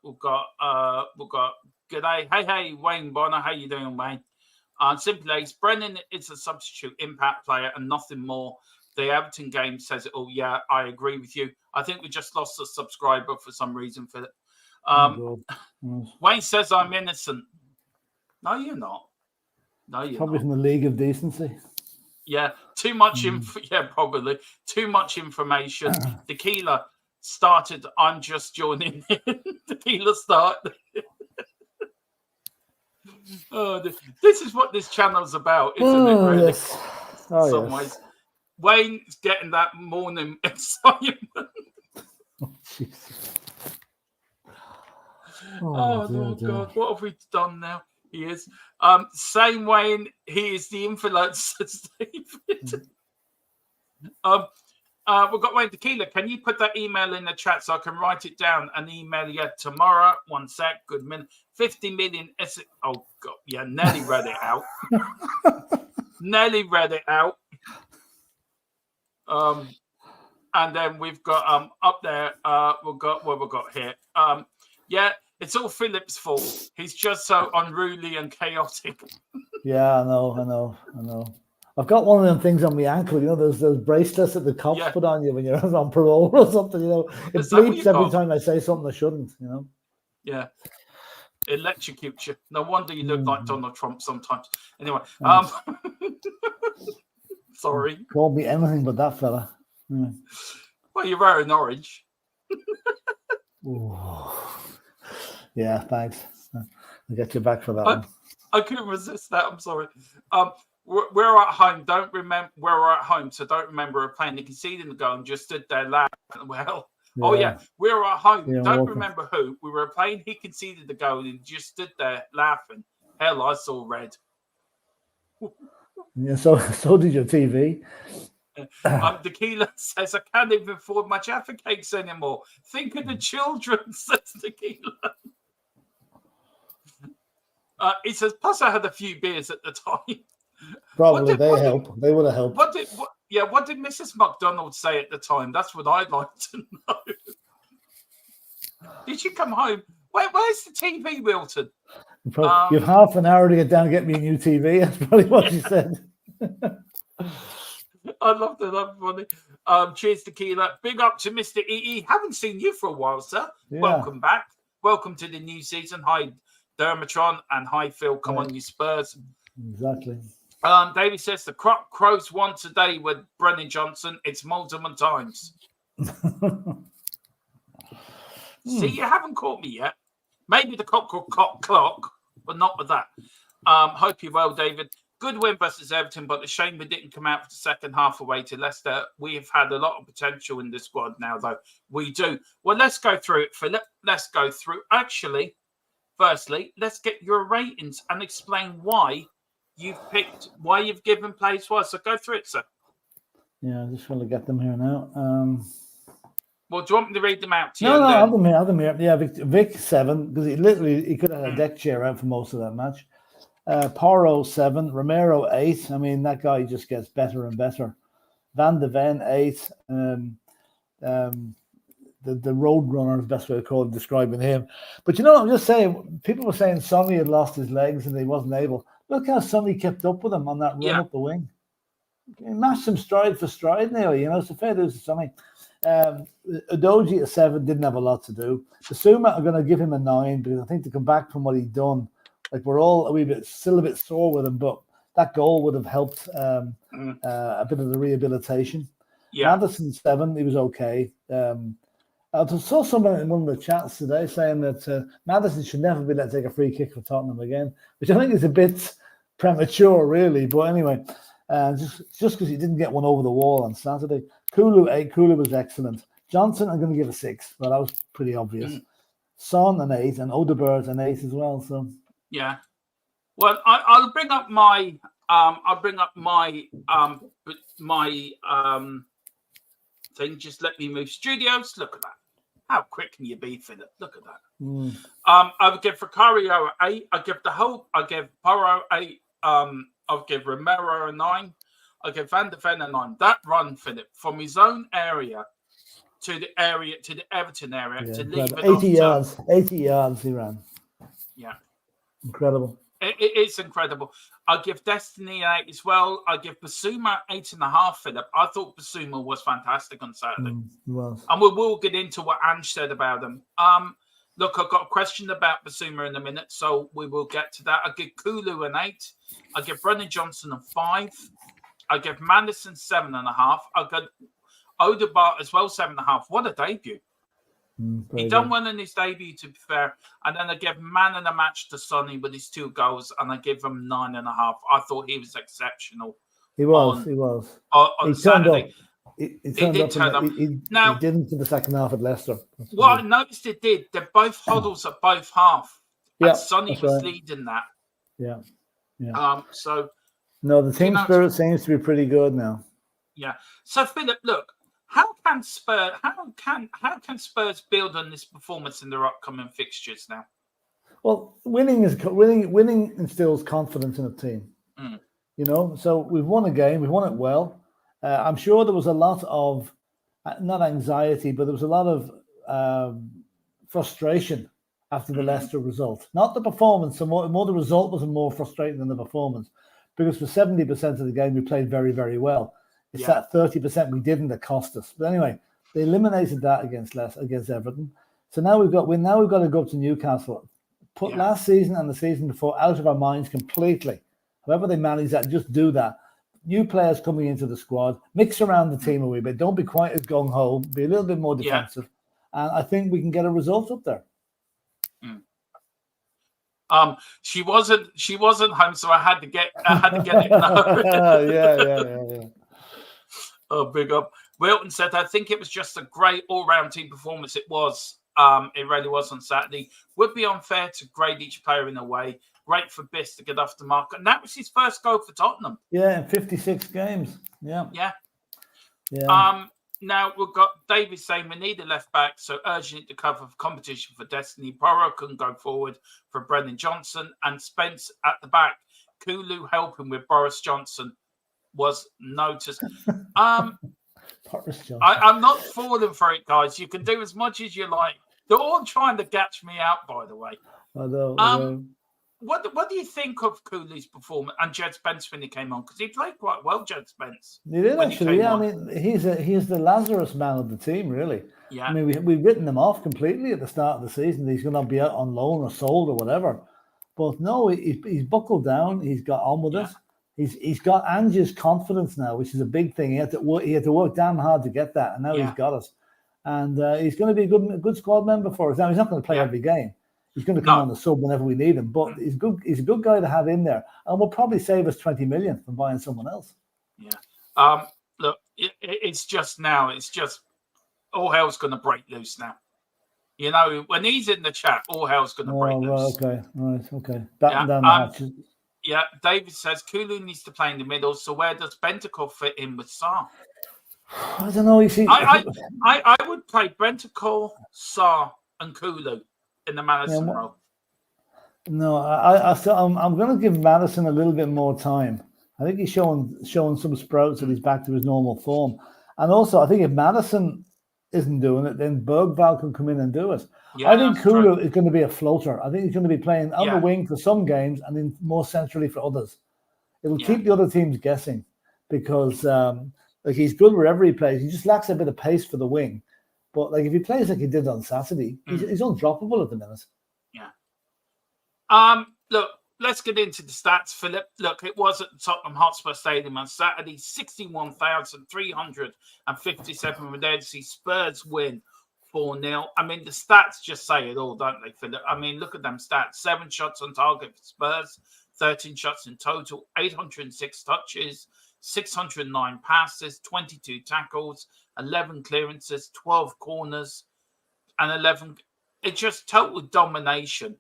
Speaker 1: We've got good day. Hey, Wayne Bonner. How you doing, Wayne? Simply Ace, Brennan is a substitute impact player and nothing more. The Everton game says it all. Yeah, I agree with you. I think we just lost a subscriber for some reason, Philip. Wayne says I'm innocent. No, you're not. No, you're
Speaker 2: probably
Speaker 1: not.
Speaker 2: From the League of Decency. Yeah,
Speaker 1: too much probably too much information. Tequila started. I'm just joining in. Tequila started. Oh, this is what this channel's about, isn't it? Really,
Speaker 2: yes.
Speaker 1: In some ways. Wayne's getting that morning excitement.
Speaker 2: Oh, Jesus.
Speaker 1: Lord God, what have we done now? He is. Same Wayne, he is the influencer, David. We've got Wayne Tequila. Can you put that email in the chat so I can write it down and email you tomorrow? 1 sec. Good minute. 50 million. Oh, God. Yeah, Nelly read it out. Nelly read it out. And then we've got up there, we've got here. Yeah, it's all Philip's fault. He's just so unruly and chaotic.
Speaker 2: Yeah, I know. I've got one of them things on my ankle. You know, there's those bracelets that the cops put on you when you're on parole or something. You know, it bleeps every time I say something I shouldn't. You know. Yeah.
Speaker 1: It electrocutes you. No wonder you look like Donald Trump sometimes. Anyway, sorry.
Speaker 2: Called me anything but that fella. Yeah.
Speaker 1: Well, you're wearing orange.
Speaker 2: Yeah, thanks. I'll get you back for that one.
Speaker 1: I couldn't resist that. I'm sorry. We're at home. Don't remember where we're at home, so don't remember a playing. You can see them go and just stood there laughing. Well, we were at home.
Speaker 2: Yeah,
Speaker 1: don't remember who. We were playing. He conceded the goal and just stood there laughing. Hell, I saw red.
Speaker 2: Yeah, so did your TV.
Speaker 1: Tequila says, I can't even afford my Jaffa cakes anymore. Think of the children, says Tequila. He says, plus I had a few beers at the time.
Speaker 2: Probably they would have helped.
Speaker 1: What did Mrs. McDonald say at the time? That's what I'd like to know. Did you come home? Where's the TV, Wilton?
Speaker 2: You've half an hour to get down and get me a new TV. That's probably what she said.
Speaker 1: I love that. That's funny. Cheers, Tequila. Big up to Mr. EE. Haven't seen you for a while, sir. Yeah. Welcome back. Welcome to the new season. Hi, Dermatron, and hi, Phil. Come on, you Spurs.
Speaker 2: Exactly.
Speaker 1: David says the Crows won today with Brennan Johnson. It's multiple times. See, you haven't caught me yet. Maybe the clock, but not with that. Hope you're well, David. Good win versus Everton, but the shame we didn't come out for the second half away to Leicester. We've had a lot of potential in this squad now, though. We do. Well, let's go through it, Philip. Let's go through. Actually, firstly, let's get your ratings and explain why you've given players twice. So go through it, sir.
Speaker 2: Yeah, I just want to get them here now.
Speaker 1: Well, do you want me to read them out to you?
Speaker 2: No, I have them here. Yeah, Vic 7, because he could have had a deck chair out for most of that match. Porro 7, Romero 8. I mean, that guy just gets better and better. Van de Ven 8. The road runner is the best way to call it, describing him. But you know, I'm just saying, people were saying Sonny had lost his legs and he wasn't able. Look how Sonny kept up with him on that run up the wing. He matched him stride for stride nearly, you know, so fair dues to Sonny. Udogie at 7 didn't have a lot to do. Basuma, I'm going to give him a 9 because I think to come back from what he'd done, like we're all still a bit sore with him, but that goal would have helped a bit of the rehabilitation.
Speaker 1: Yeah.
Speaker 2: Maddison 7, he was okay. I saw someone in one of the chats today saying that Maddison should never be let take a free kick for Tottenham again, which I think is a bit premature, really. But anyway, just because he didn't get one over the wall on Saturday. Kulu 8. Kulu was excellent. Johnson, I'm going to give a 6. Well, that was pretty obvious. Son an 8, and Odegaard an 8 as well. So
Speaker 1: yeah. Well, I'll bring up my thing. Just let me move studios. Look at that. How quick can you be, Philip? Look at that. I would give Vicario 8. I give Porro 8. I'll give Romero a 9. I'll give Van der Ven a 9. That run, Philip, from his own area to the Everton area to leave it
Speaker 2: 80 yards. 80 yards he ran.
Speaker 1: Yeah.
Speaker 2: Incredible.
Speaker 1: It's incredible. I'll give Destiny 8 as well. I'll give Basuma 8.5, Philip. I thought Basuma was fantastic on Saturday.
Speaker 2: He was.
Speaker 1: And we will get into what Ange said about him. Look, I've got a question about Basuma in a minute, so we will get to that. I'll give Kulu an 8. I'll give Brennan Johnson a 5. I'll give Madison 7.5. I'll give Odegaard as well 7.5. What a debut. He done well in his debut, to be fair. And then I give man of the match to Sonny with his 2 goals, and I give him 9.5. I thought he was exceptional.
Speaker 2: He was.
Speaker 1: On Saturday.
Speaker 2: He turned up. He didn't in the second half at Leicester.
Speaker 1: Well, I noticed it did. They're both huddles at both half. And Sonny was leading that.
Speaker 2: Yeah.
Speaker 1: So
Speaker 2: the team spirit seems to be pretty good now.
Speaker 1: Yeah. So Philip, look, how can Spurs build on this performance in their upcoming fixtures now? Well,
Speaker 2: winning instills confidence in a team. So we've won a game, we've won it well. I'm sure there was a lot of not anxiety, but there was a lot of frustration after the Leicester result. Not the performance, so more the result was more frustrating than the performance, because for 70% of the game we played very, very well. It's that 30% we didn't that cost us. But anyway, they eliminated that against Everton. So now we've got to go up to Newcastle. Put last season and the season before out of our minds completely. However they manage that, just do that. New players coming into the squad, mix around the team a wee bit. Don't be quite as gung-ho. Be a little bit more defensive. And I think we can get a result up there.
Speaker 1: She wasn't home, so I had to get it.
Speaker 2: Yeah.
Speaker 1: Oh, big up. Wilton said, I think it was just a great all-round team performance. It was. It really was on Saturday. Would be unfair to grade each player in a way. Great for Biss to get off the mark. And that was his first goal for Tottenham.
Speaker 2: Yeah, in 56 games. Yeah.
Speaker 1: Now we've got David saying we need a left back, so urgent to cover competition for Destiny. Porro couldn't go forward for Brennan Johnson, and Spence at the back. Kulu helping with Boris Johnson was noticed. I'm not falling for it, guys. You can do as much as you like. They're all trying to catch me out, by the way.
Speaker 2: I know.
Speaker 1: What do you think of Kulu's performance and Jed Spence when he came on? Because he played quite well, Jed Spence.
Speaker 2: He did actually. Yeah, I mean, he's the Lazarus man of the team, really.
Speaker 1: Yeah.
Speaker 2: I mean, we've written him off completely at the start of the season. He's going to be out on loan or sold or whatever. But no, he's buckled down. He's got on with it. He's got Ange's confidence now, which is a big thing. He had to work damn hard to get that, and now he's got it. And he's going to be a good squad member for us. Now he's not going to play every game. He's going to come on the sub whenever we need him, but he's good. He's a good guy to have in there, and will probably save us 20 million from buying someone else.
Speaker 1: Yeah. Look, it's just all hell's going to break loose now. You know, when he's in the chat, all hell's going to break loose.
Speaker 2: Okay. Batten down the hatches.
Speaker 1: Yeah, David says Kulu needs to play in the middle. So where does Bentancur fit in with Sarr?
Speaker 2: I don't know. You see,
Speaker 1: I would play Bentancur, Sarr, and Kulu in the Madison role.
Speaker 2: No, I'm going to give Madison a little bit more time. I think he's showing some sprouts that he's back to his normal form. And also, I think if Madison isn't doing it, then Bergvall can come in and do it. I think Kulu is going to be a floater. I think he's going to be playing on the wing for some games and then more centrally for others. It will keep the other teams guessing because Like, he's good wherever he plays. He just lacks a bit of pace for the wing. But like, if he plays like he did on Saturday, he's undroppable at the minute.
Speaker 1: Yeah. Look, let's get into the stats, Philip. Look, it was at the Tottenham Hotspur Stadium on Saturday. 61,357 with Edsy. Spurs win 4-0. I mean, the stats just say it all, don't they, Philip? I mean, look at them stats. 7 shots on target for Spurs, 13 shots in total, 806 touches, 609 passes, 22 tackles, 11 clearances, 12 corners, and 11. It's just total domination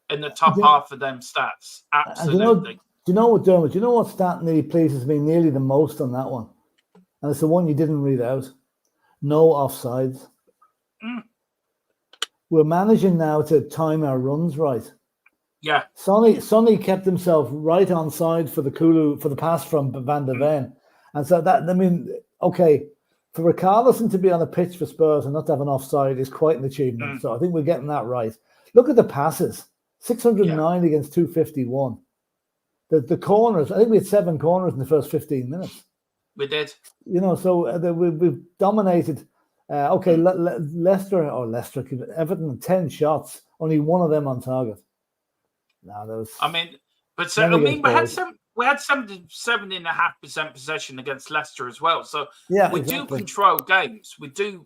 Speaker 1: in the top half of them stats. Absolutely.
Speaker 2: Do you know what, Dermot? Do you know what stat nearly pleases me nearly the most on that one? And it's the one you didn't read out. No offsides. We're managing now to time our runs right.
Speaker 1: Yeah.
Speaker 2: Sonny kept himself right on side for the pass from Van der Ven. And so that, I mean, okay, for Richarlison to be on the pitch for Spurs and not to have an offside is quite an achievement. So I think we're getting that right. Look at the passes. 609 against 251. The corners, I think we had 7 corners in the first 15 minutes.
Speaker 1: We did.
Speaker 2: You know, so we've dominated. Everton, 10 shots, only one of them on target. No, that was.
Speaker 1: I mean, but so, I mean, we had 77.5% possession against Leicester as well. So we do control games. We do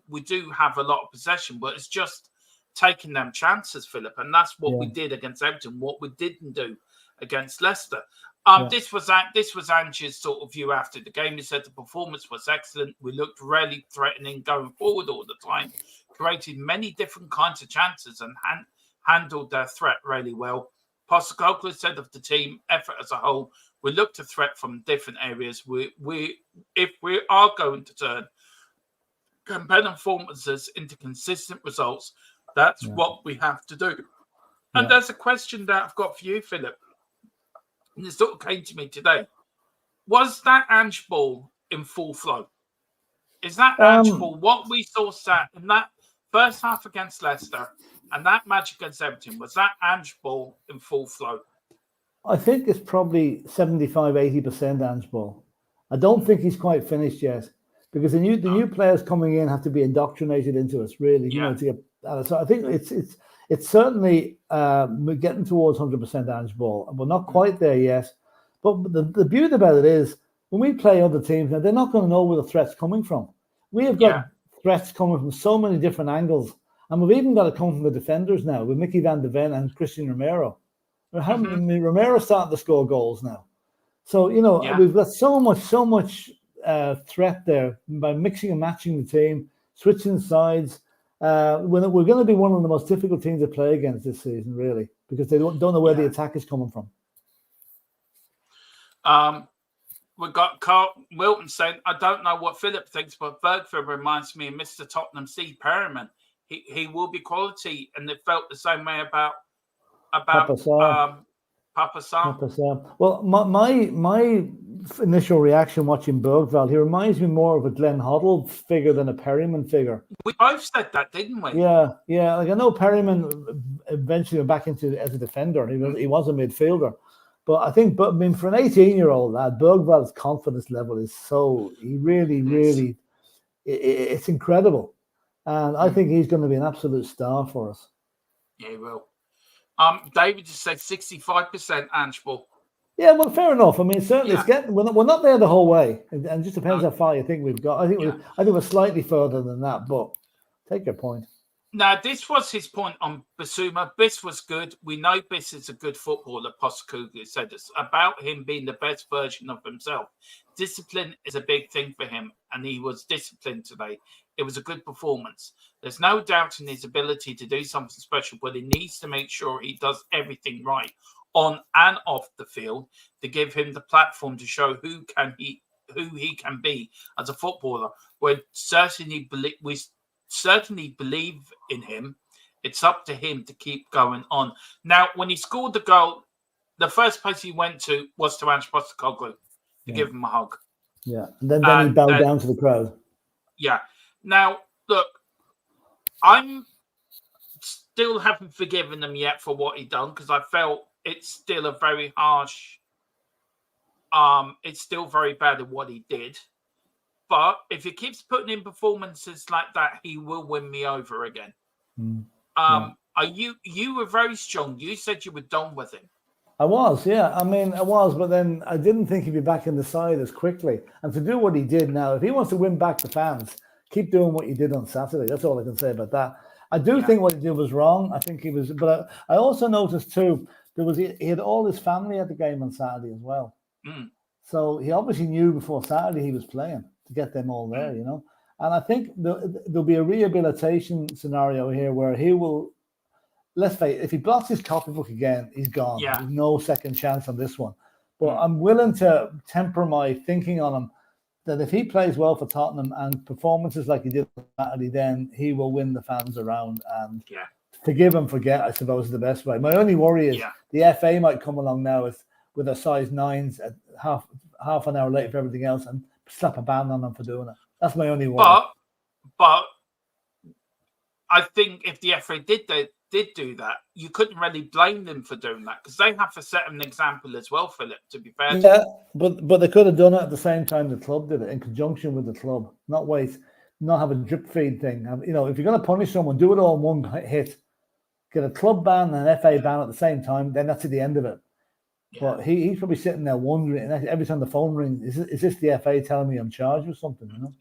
Speaker 1: have a lot of possession, but it's just taking them chances, Philip, and that's what we did against Everton. What we didn't do against Leicester. This was Ange's sort of view after the game. He said the performance was excellent. We looked really threatening going forward all the time, created many different kinds of chances and handled their threat really well. Postecoglou said of the team effort as a whole, we look to threat from different areas. If we are going to turn compelling performances into consistent results, that's what we have to do. And there's a question that I've got for you, Philip. And it sort of came to me today. Was that Ange ball in full flow? Is that Ange ball what we saw sat in that first half against Leicester and that match against Everton? Was that Ange ball in full flow?
Speaker 2: I think it's probably 75-80% Ange ball. I don't think he's quite finished yet because the new players coming in have to be indoctrinated into us, really. You know, to get. So I think it's certainly getting towards 100% Ange ball. We're not quite there yet. But the beauty about it is when we play other teams, now they're not going to know where the threat's coming from. We have got threats coming from so many different angles. And we've even got it coming from the defenders now with Mickey Van de Ven and Christian Romero. Romero's starting to score goals now. So, you know, we've got so much threat there by mixing and matching the team, switching sides. We're going to be one of the most difficult teams to play against this season, really, because they don't know where the attack is coming from.
Speaker 1: We've got Carl Wilton saying, I don't know what Philip thinks, but Bergford reminds me of Mr. Tottenham Steve Perryman. He will be quality, and it felt the same way about Papa Sarr.
Speaker 2: Well, my initial reaction watching Bergvall, he reminds me more of a Glenn Hoddle figure than a Perryman figure.
Speaker 1: We both said that, didn't we?
Speaker 2: Yeah. Like I know Perryman eventually went back into as a defender. He was a midfielder, but I think, for an 18-year-old lad, Bergvall's confidence level is he really, it's incredible, and I think he's going to be an absolute star for us.
Speaker 1: Yeah, he will. David just said 65% Ange ball.
Speaker 2: Yeah, well, fair enough. I mean, certainly it's getting. We're not there the whole way, and it just depends how far you think we've got. I think we're slightly further than that, but take your point.
Speaker 1: Now, this was his point on Bissouma. Biss was good. We know Biss is a good footballer. Postecoglou said it's about him being the best version of himself. Discipline is a big thing for him, and he was disciplined today. It was a good performance. There's no doubt in his ability to do something special, but he needs to make sure he does everything right on and off the field to give him the platform to show who he can be as a footballer. We certainly believe in him. It's up to him to keep going on. Now, when he scored the goal, the first place he went to was to Ange Postecoglou to give him a hug.
Speaker 2: Yeah, and then he bowed down to the crowd.
Speaker 1: Yeah. Now, look, I'm still haven't forgiven him yet for what he done because I felt it's still a very harsh. It's still very bad at what he did. But if he keeps putting in performances like that, he will win me over again. Are you were very strong. You said you were done with him.
Speaker 2: I was, yeah. I mean, I was, but then I didn't think he'd be back in the side as quickly. And to do what he did now, if he wants to win back the fans, keep doing what you did on Saturday. That's all I can say about that. I do think what he did was wrong. I think he was, but I also noticed too, he had all his family at the game on Saturday as well. So he obviously knew before Saturday he was playing to get them all there, you know. And I think there'll be a rehabilitation scenario here where he will, let's face it, if he blots his copybook again, he's gone.
Speaker 1: Yeah.
Speaker 2: There's no second chance on this one. But I'm willing to temper my thinking on him that if he plays well for Tottenham and performances like he did on Saturday, then he will win the fans around. And forgive and forget, I suppose, is the best way. My only worry is the FA might come along now with a size 9s at half an hour late for everything else and slap a ban on them for doing it. That's my only worry.
Speaker 1: But I think if the FA did do that, you couldn't really blame them for doing that because they have to set an example as well, Philip, to be fair.
Speaker 2: Yeah, but they could have done it at the same time the club did it, in conjunction with the club. Not have a drip feed thing. You know, if you're going to punish someone, do it all in one hit. Get a club ban and an FA ban at the same time, then that's at the end of it. Yeah. But he's probably sitting there wondering, and every time the phone rings, is this the FA telling me I'm charged with something, you know?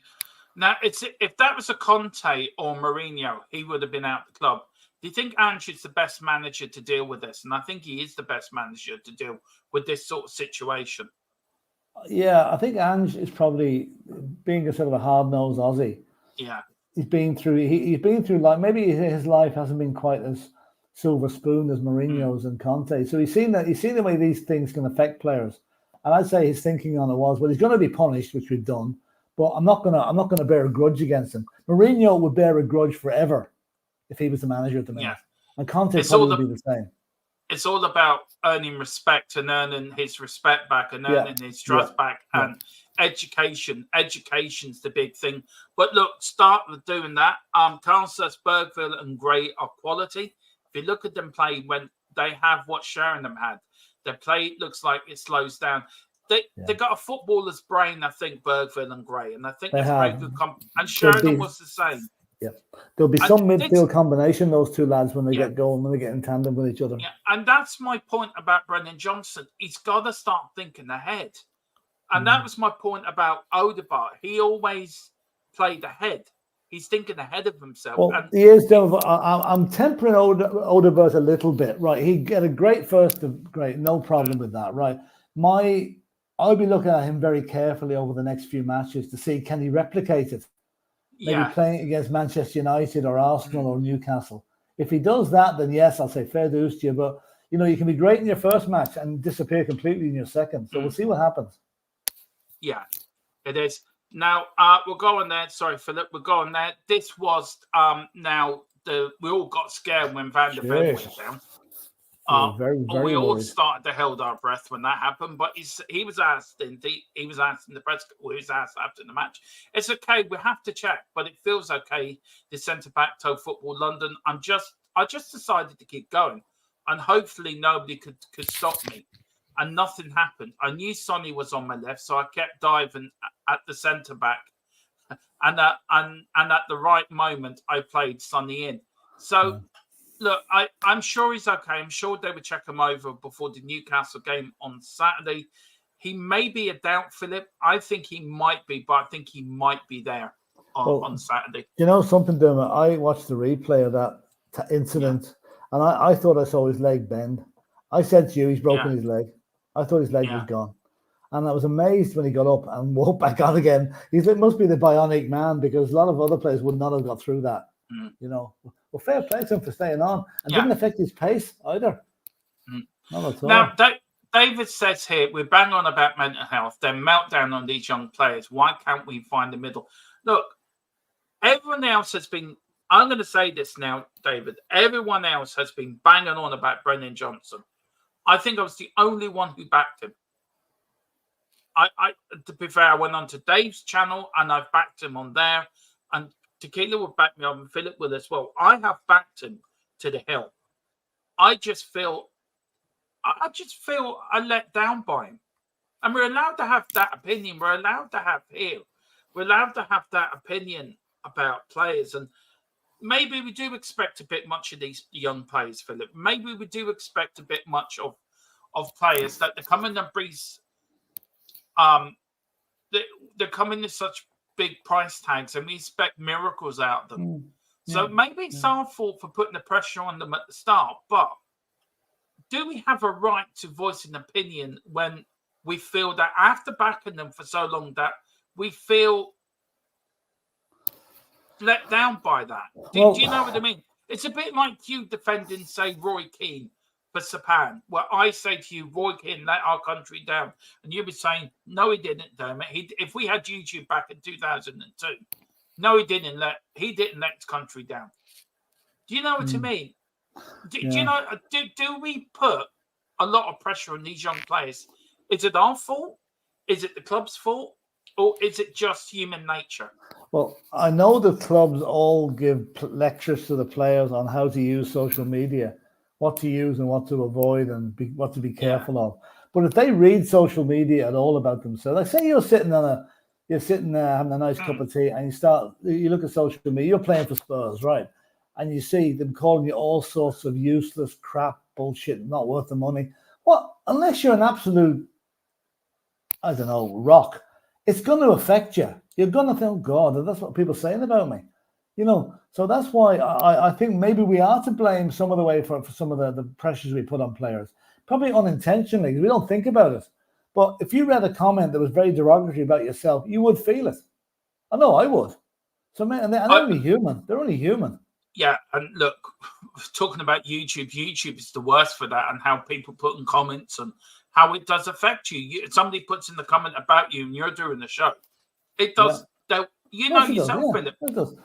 Speaker 1: Now, if that was a Conte or Mourinho, he would have been out the club. Do you think Ange is the best manager to deal with this? And I think he is the best manager to deal with this sort of situation.
Speaker 2: Yeah, I think Ange is probably, being a sort of a hard-nosed Aussie.
Speaker 1: Yeah.
Speaker 2: He's been through like, maybe his life hasn't been quite as silver spoon as Mourinho's and Conte. So he's seen the way these things can affect players. And I'd say his thinking on it was, well, he's going to be punished, which we've done, but I'm not gonna bear a grudge against him. Mourinho would bear a grudge forever if he was the manager at the minute. And Conte probably would be the same.
Speaker 1: It's all about earning respect and earning his respect back and earning his trust back. And education. Education's the big thing. But look, start with doing that. Carl says Bergville and Gray are quality. If you look at them play when they have what Sheringham had, their play looks like it slows down. They got a footballer's brain, I think, Bergville and Gray, and I think that's very good. And Sheringham was the same.
Speaker 2: Yeah, there'll be some midfield combination, those two lads, when they get going, when they get in tandem with each other.
Speaker 1: Yeah, and that's my point about Brennan Johnson. He's got to start thinking ahead. And that was my point about Odegaard. He always played ahead. He's thinking ahead of himself.
Speaker 2: Well, he is. I'm tempering Odegaard a little bit, right? He get a great first, great, no problem with that, right? I'll be looking at him very carefully over the next few matches to see, can he replicate it? Maybe playing against Manchester United or Arsenal or Newcastle. If he does that, then yes, I'll say fair dues to you. But, you know, you can be great in your first match and disappear completely in your second. So we'll see what happens. Yeah,
Speaker 1: it is. Now, we'll go on there. Sorry, Philip, we'll go on there. This was we all got scared when Van der Ven went down. We all started to hold our breath when that happened, but he was asked in the press, he was asked after the match. It's okay, we have to check, but it feels okay. The centre back told Football London, I just decided to keep going, and hopefully nobody could stop me. And nothing happened. I knew Sonny was on my left, so I kept diving at the centre back, and at the right moment, I played Sonny in. So. Look, I'm sure he's okay. I'm sure they would check him over before the Newcastle game on Saturday. He may be a doubt, Philip. I think he might be, but I think he might be there on Saturday.
Speaker 2: You know something, Dermot? I watched the replay of that incident, and I thought I saw his leg bend. I said to you, he's broken his leg. I thought his leg was gone. And I was amazed when he got up and walked back on again. It must be the bionic man, because a lot of other players would not have got through that. You know, well, fair play to him for staying on, and didn't affect his pace either. Not at all.
Speaker 1: Now, David says here, we're bang on about mental health, then meltdown on these young players. Why can't we find the middle? Look, everyone else has been, I'm going to say this now, David, everyone else has been banging on about Brennan Johnson. I think I was the only one who backed him. To be fair, I went on to Dave's channel and I've backed him on there, and Tequila will back me up and Philip will as well. I have backed him to the hill. I just feel I let down by him. And we're allowed to have that opinion. We're allowed to have here. We're allowed to have that opinion about players, and maybe we do expect a bit much of these young players, Philip. Maybe we do expect a bit much of players that they come in and breeze. They're coming to such big price tags, and we expect miracles out of them. So maybe it's our fault for putting the pressure on them at the start. But do we have a right to voice an opinion when we feel that after backing them for so long that we feel let down by that? Do you know what I mean? It's a bit like you defending, say, Roy Keane for Japan, where I say to you, Roy Keane let our country down, and you'll be saying, no, he didn't, damn it. If we had YouTube back in 2002, no, he didn't let the country down. Do you know what I mean? Do you know? Do we put a lot of pressure on these young players? Is it our fault? Is it the club's fault? Or is it just human nature?
Speaker 2: Well, I know the clubs all give lectures to the players on how to use social media, what to use and what to avoid, and what to be careful of. But if they read social media at all about themselves, like say you're sitting having a nice cup of tea, and you look at social media, you're playing for Spurs, right? And you see them calling you all sorts of useless crap, bullshit, not worth the money. Well, unless you're an absolute, I don't know, rock, it's going to affect you. You're going to think, God, that's what people are saying about me. You know, so that's why I think maybe we are to blame some of the way for some of the pressures we put on players. Probably unintentionally, because we don't think about it. But if you read a comment that was very derogatory about yourself, you would feel it. I know I would. So, man, and they're only human. They're only human.
Speaker 1: Yeah, and look, talking about YouTube is the worst for that, and how people put in comments and how it does affect you. Somebody puts in the comment about you and you're doing the show. It does. You know yourself, Philip.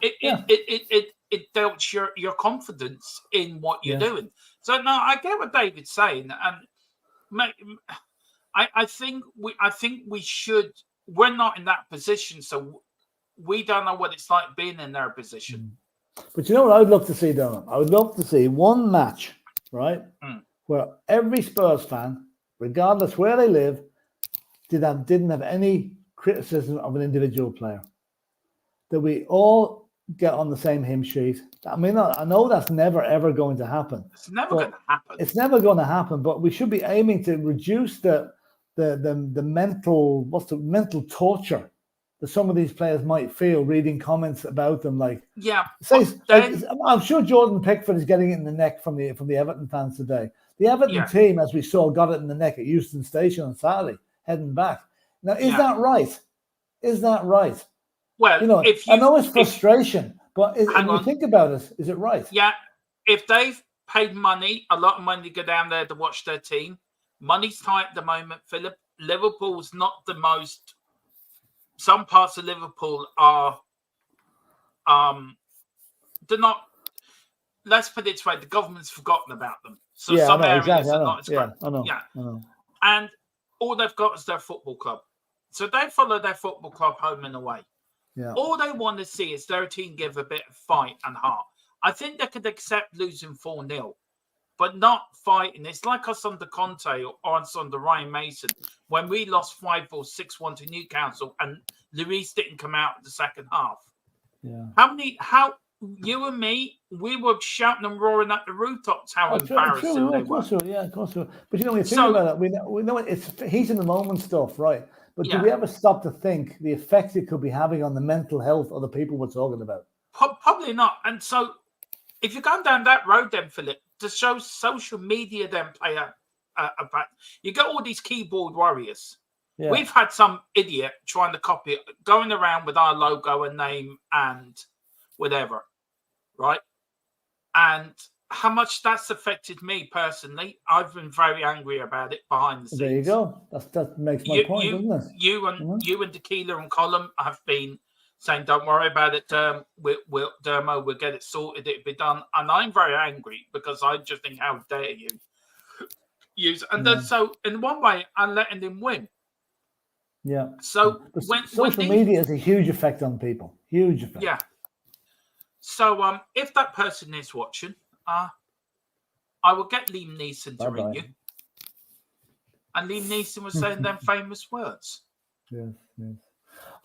Speaker 1: It doubts your confidence in what you're doing. So no, I get what David's saying, and I think we should. We're not in that position, so we don't know what it's like being in their position.
Speaker 2: But you know what I would love to see, Donald? I would love to see one match, right, where every Spurs fan, regardless where they live, didn't have any criticism of an individual player. That we all get on the same hymn sheet. I mean, I know that's never ever going to happen.
Speaker 1: It's never going to happen.
Speaker 2: It's never going to happen. But we should be aiming to reduce the mental torture that some of these players might feel reading comments about them. Like, I'm sure Jordan Pickford is getting it in the neck from the Everton fans today. The Everton team, as we saw, got it in the neck at Euston Station on Saturday, heading back. Now, is that right? Is that right?
Speaker 1: Well,
Speaker 2: you know, I know it's frustration, but when you think about it, is it right?
Speaker 1: Yeah, if they've paid money, a lot of money to go down there to watch their team, money's tight at the moment, Philip. Liverpool's not the most. Some parts of Liverpool are, they're not. Let's put it this way: the government's forgotten about them. So some areas are not as great.
Speaker 2: I know.
Speaker 1: And all they've got is their football club. So they follow their football club home and away.
Speaker 2: Yeah.
Speaker 1: All they want to see is their team give a bit of fight and heart. I think they could accept losing 4-0, but not fighting. It's like us under Conte or us under Ryan Mason when we lost 5 or 6-1 to Newcastle and Luis didn't come out in the second half.
Speaker 2: Yeah.
Speaker 1: How you and me, we were shouting and roaring at the rooftops how embarrassing they were.
Speaker 2: Of course. But you know, when you think about it, we know it's heat in the moment stuff, right? But do we ever stop to think the effect it could be having on the mental health of the people we're talking about?
Speaker 1: Probably not. And so if you're going down that road then, Philip, to show social media then play a part, you got all these keyboard warriors. Yeah. We've had some idiot trying to copy it, going around with our logo and name and whatever, right? And how much that's affected me personally, I've been very angry about it behind the scenes.
Speaker 2: There you go. That makes my point, doesn't it?
Speaker 1: You and Tequila and Colin have been saying, "Don't worry about it, Dermo. We'll get it sorted. It'll be done." And I'm very angry because I just think, how dare you use? And then so in one way, I'm letting him win.
Speaker 2: Yeah.
Speaker 1: So
Speaker 2: social media has a huge effect on people. Huge effect.
Speaker 1: Yeah. So if that person is watching, I will get Liam Neeson to ring you. And Liam Neeson was saying them famous words.
Speaker 2: Yes.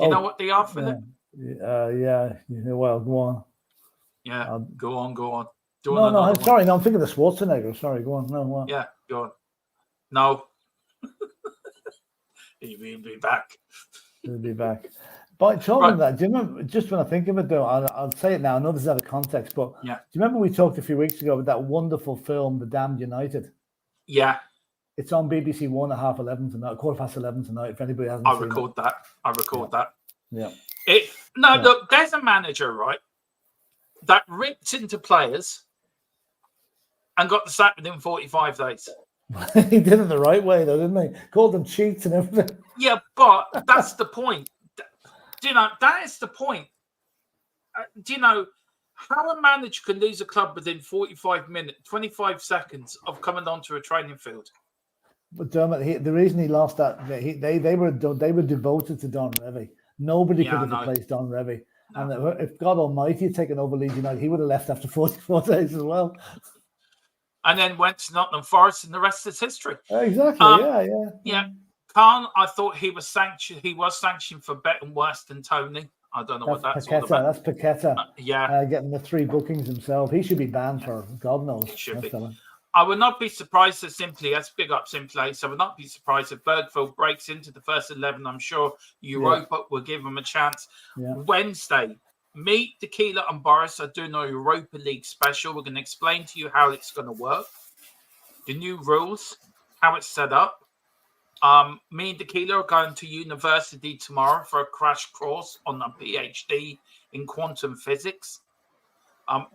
Speaker 1: Do you know what they are, Philip?
Speaker 2: Yeah. Well, go on.
Speaker 1: Yeah, go on.
Speaker 2: No, sorry, no, I'm thinking of Schwarzenegger. Sorry, go on. No, what?
Speaker 1: Yeah, go on. No. He'll be back.
Speaker 2: He'll be back. But talking of that, do you remember, just when I think of it though, I'll say it now, I know this is out of context, but do you remember we talked a few weeks ago about that wonderful film, The Damned United?
Speaker 1: Yeah.
Speaker 2: It's on BBC One at 11:30 tonight, 11:15 tonight, if anybody hasn't seen it.
Speaker 1: I record that.
Speaker 2: Yeah.
Speaker 1: Look, there's a manager, right, that ripped into players and got the sack within 45 days.
Speaker 2: He did it the right way, though, didn't he? Called them cheats and everything.
Speaker 1: Yeah, but that's the point. Do you know, that is the point. Do you know how a manager can lose a club within 45 minutes, 25 seconds of coming onto a training field?
Speaker 2: But Dermot, the reason he lost that, they were devoted to Don Revie. Nobody could have replaced Don Revie. No. And if God Almighty had taken over Leeds United, he would have left after 44 days as well.
Speaker 1: And then went to Nottingham Forest, and the rest is history.
Speaker 2: Exactly.
Speaker 1: Yeah. Khan, I thought he was sanctioned. He was sanctioned for betting worse than Tony. I don't know what that's all about.
Speaker 2: That's Paqueta. Getting the 3 bookings himself. He should be banned for God knows.
Speaker 1: He should be. I would not be surprised if big up Simply. So I would not be surprised if Bergfield breaks into the first 11. I'm sure Europa will give him a chance. Yeah. Wednesday, meet Tequila and Boris are doing a Europa League special. We're going to explain to you how it's going to work, the new rules, how it's set up. Me and Tequila are going to university tomorrow for a crash course on a PhD in quantum physics.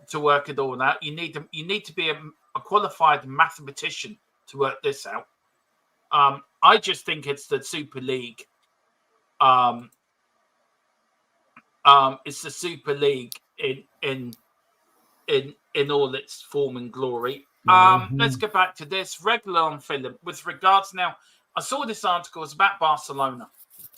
Speaker 1: To work it all out, you need to be a qualified mathematician to work this out. I just think it's the Super League. It's the Super League in all its form and glory. Let's get back to this. Reguilón, Philip. With regards now, I saw this article. It's about Barcelona,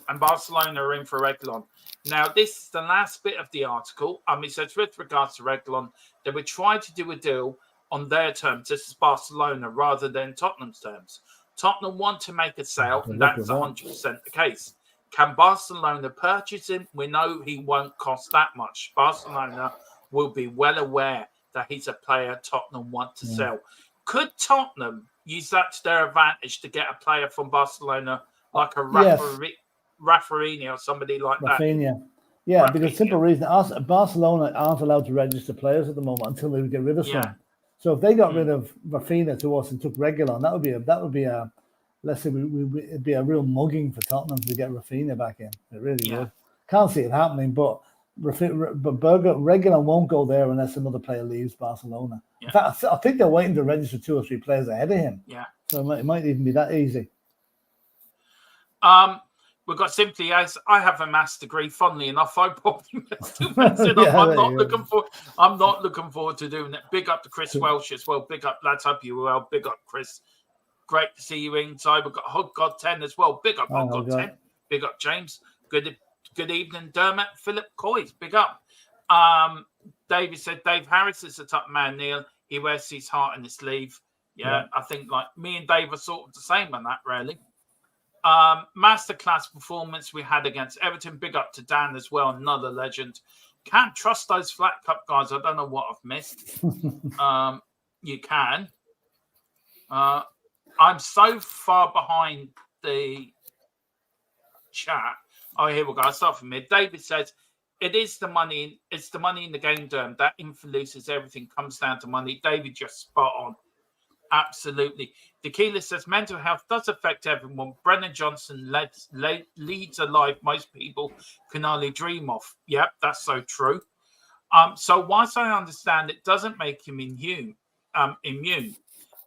Speaker 1: and Barcelona are in for Reguilón. Now, this is the last bit of the article. It says, with regards to Reguilón, they would try to do a deal on their terms. This is Barcelona rather than Tottenham's terms. Tottenham want to make a sale, and that's 100% the case. Can Barcelona purchase him? We know he won't cost that much. Barcelona will be well aware that he's a player Tottenham want to sell. Could Tottenham use that to their advantage to get a player from Barcelona like a Rafinha or somebody like that?
Speaker 2: Yeah, because simple reason, Barcelona aren't allowed to register players at the moment until they get rid of some. So if they got rid of Rafinha to us and took Reguilón, that would be a let's say it'd be a real mugging for Tottenham to get Rafinha back in. It really would. Can't see it happening, but Reguilón won't go there unless another player leaves Barcelona. In fact, I think they're waiting to register 2 or 3 players ahead of him. Yeah. So it might even be that easy.
Speaker 1: We've got Simply as I have a maths degree. Funnily enough, I probably I'm not looking forward to doing it. Big up to Chris Welsh as well. Big up, lads. Hope you well. Big up, Chris. Great to see you inside. We've got Hog God 10 as well. Big up, Hog God 10. Big up, James. Good evening, Dermot. Philip Coys. Big up. David said Dave Harris is a top man, Neil. He wears his heart in his sleeve. Yeah, I think like me and Dave are sort of the same on that, really. Masterclass performance we had against Everton. Big up to Dan as well, another legend. Can't trust those flat cup guys. I don't know what I've missed. You can. I'm so far behind the chat. Oh, here we go. I'll start from here. David says, it is the money. It's the money in the game, Derm. That influences everything. Comes down to money. David, just spot on. Absolutely. Tequila says mental health does affect everyone. Brennan Johnson leads a life most people can only dream of. Yep, that's so true. So whilst I understand it doesn't make him immune,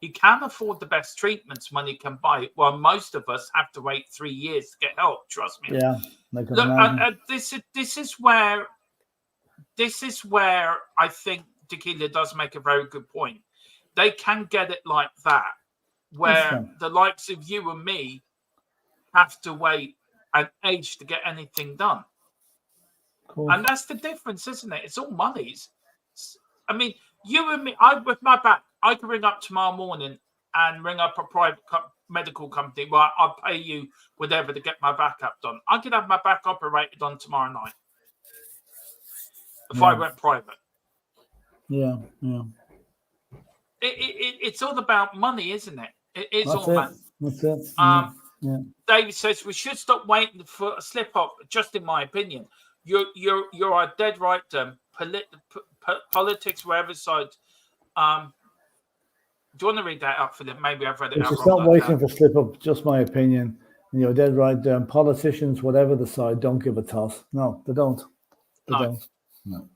Speaker 1: he can afford the best treatments when he can buy it, while most of us have to wait 3 years to get help. Trust me.
Speaker 2: Yeah.
Speaker 1: Look, this is where I think Tequila does make a very good point. They can get it like that, where the likes of you and me have to wait an age to get anything done. Cool. And that's the difference, isn't it? It's all monies. I mean, you and me, with my back, I can ring up tomorrow morning and ring up a private medical company, well, I'll pay you whatever to get my back up done. I could have my back operated on tomorrow night if I went private.
Speaker 2: Yeah.
Speaker 1: It's all about money, isn't it? It's
Speaker 2: That's
Speaker 1: all about.
Speaker 2: That's it.
Speaker 1: David says we should stop waiting for a slip up. Just in my opinion, you're dead right. Politics, wherever side. Do you want to read that out, Philip? Maybe I've read it out wrong.
Speaker 2: Stop waiting for slip up. Just my opinion. You're dead right. Politicians, whatever the side, don't give a toss. No, they don't. They don't. No.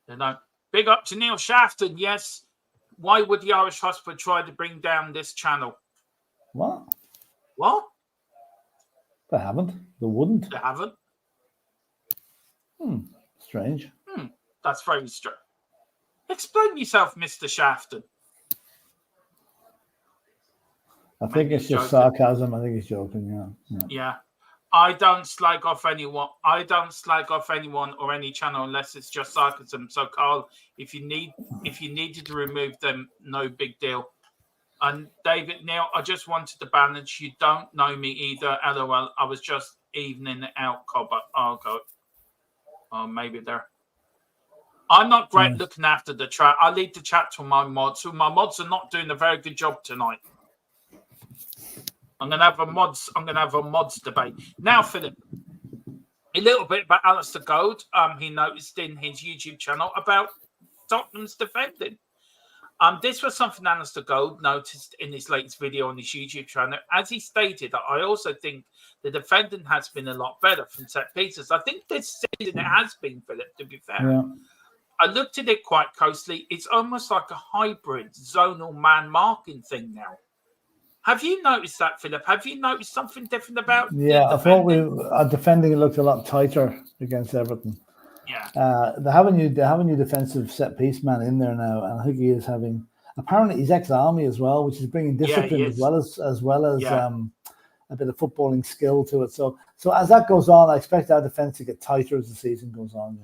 Speaker 1: They don't. Big up to Neil Shafton. Yes. Why would the Irish Hospital try to bring down this channel?
Speaker 2: What? They haven't. They wouldn't.
Speaker 1: They haven't.
Speaker 2: Strange.
Speaker 1: That's very strange. Explain yourself, Mr. Shafton.
Speaker 2: I think it's just sarcasm. I think he's joking.
Speaker 1: Yeah. I don't slag off anyone. Or any channel unless it's just sarcasm. So, Carl, if you needed to remove them, no big deal. And David, Neil, I just wanted to balance. You don't know me either. LOL. I was just evening it out, Cobber. I'll go. Oh, maybe there. I'm not great looking after the chat. I lead the chat to my mods. So my mods are not doing a very good job tonight. I'm gonna have a mods debate. Now, Philip, a little bit about Alistair Gold. He noticed in his YouTube channel about Tottenham's defending. This was something Alistair Gold noticed in his latest video on his YouTube channel. As he stated, I also think the defending has been a lot better from set pieces. I think this season it has been, Philip, to be fair.
Speaker 2: Yeah.
Speaker 1: I looked at it quite closely. It's almost like a hybrid zonal man marking thing now. Have you noticed that, Philip? Have you noticed something different about?
Speaker 2: Yeah, I thought our defending looked a lot tighter against Everton.
Speaker 1: Yeah,
Speaker 2: they have a new defensive set piece man in there now, and I think he is having. Apparently, he's ex-army as well, which is bringing discipline as well as a bit of footballing skill to it. So as that goes on, I expect our defense to get tighter as the season goes on.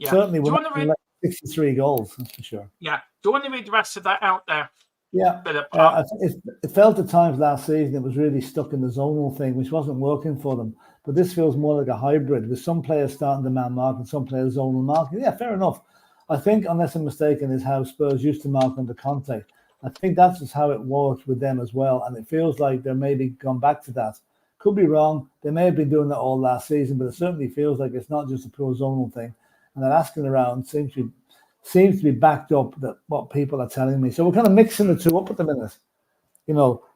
Speaker 2: Certainly we're not like 63 goals, that's for sure.
Speaker 1: Yeah. Do you want to read the rest of that out there?
Speaker 2: Yeah, it felt at times last season it was really stuck in the zonal thing, which wasn't working for them. But this feels more like a hybrid, with some players starting to man mark and some players zonal marking. Yeah, fair enough. I think, unless I'm mistaken, is how Spurs used to mark under contact. I think that's just how it worked with them as well, and it feels like they're maybe gone back to that. Could be wrong. They may have been doing that all last season, but it certainly feels like it's not just a pure zonal thing. And that asking around seems to be backed up, that what people are telling me. So we're kind of mixing the two up at the minute,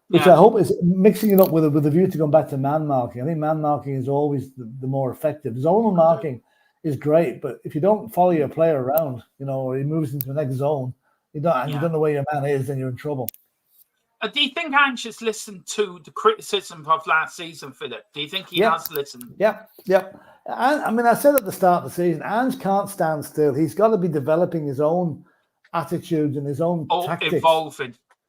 Speaker 2: which I hope is mixing it up with a view to going back to man marking. I think man marking is always the more effective. Zonal marking is great, but if you don't follow your player around, or he moves into the next zone, you don't know where your man is, then you're in trouble.
Speaker 1: Do you think Ange has listened to the criticism of last season, Philip? Do you think he has listened?
Speaker 2: Yep. And I said at the start of the season, Ange can't stand still. He's got to be developing his own attitudes and his own tactics.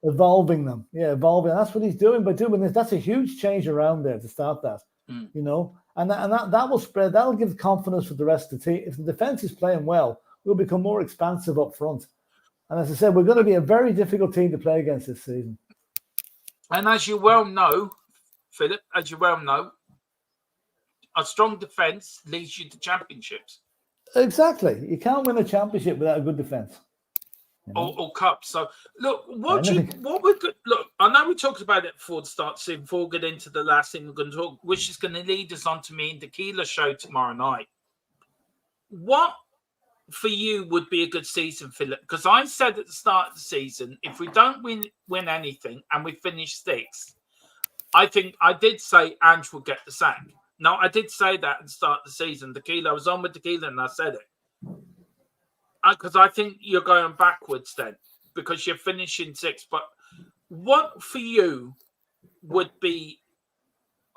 Speaker 2: Evolving them. Yeah, evolving. And that's what he's doing by doing this. That's a huge change around there to start that, And that will spread. That'll give confidence for the rest of the team. If the defense is playing well, we'll become more expansive up front. And as I said, we're going to be a very difficult team to play against this season.
Speaker 1: And as you well know, Philip, a strong defense leads you to championships.
Speaker 2: Exactly. You can't win a championship without a good defense.
Speaker 1: Or cups. So look, I know we talked about it before the start, so before we get into the last thing we're going to talk, which is going to lead us on to me and Tequila show tomorrow night. What for you would be a good season, Philip? Because I said at the start of the season, if we don't win anything and we finish sixth, I think I did say Ange will get the sack. No, I did say that at the start of the season. Tequila, I was on with Tequila and I said it. Because I think you're going backwards then, because you're finishing sixth. But what for you would be,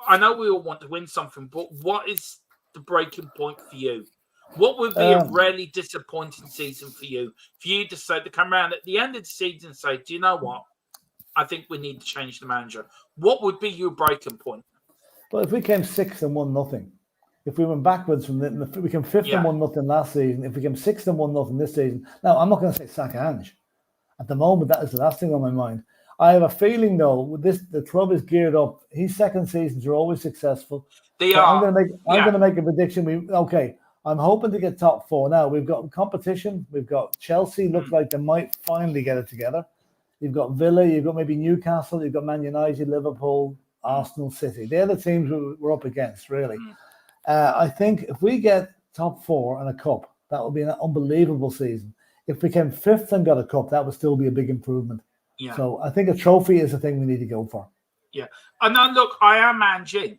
Speaker 1: I know we all want to win something, but what is the breaking point for you? What would be a really disappointing season for you? For you to say, to come around at the end of the season and say, do you know what? I think we need to change the manager. What would be your breaking point?
Speaker 2: Well, if we came 6th and 1-0, if we went backwards from we came 5th and 1-0 last season, if we came 6th and 1-0 this season, now I'm not going to say sack Ange. At the moment, that is the last thing on my mind. I have a feeling though, with this, the club is geared up. His second seasons are always successful.
Speaker 1: They
Speaker 2: so
Speaker 1: are.
Speaker 2: I'm going to make a prediction. I'm hoping to get top 4. Now we've got competition. We've got Chelsea. Look like they might finally get it together. You've got Villa. You've got maybe Newcastle. You've got Man United, Liverpool, Arsenal, City. They're the teams we're up against, really. I think if we get top 4 and a cup, that would be an unbelievable season. If we came 5th and got a cup, that would still be a big improvement.
Speaker 1: Yeah.
Speaker 2: So I think a trophy is the thing we need to go for.
Speaker 1: Yeah. And now, look, I am Ange.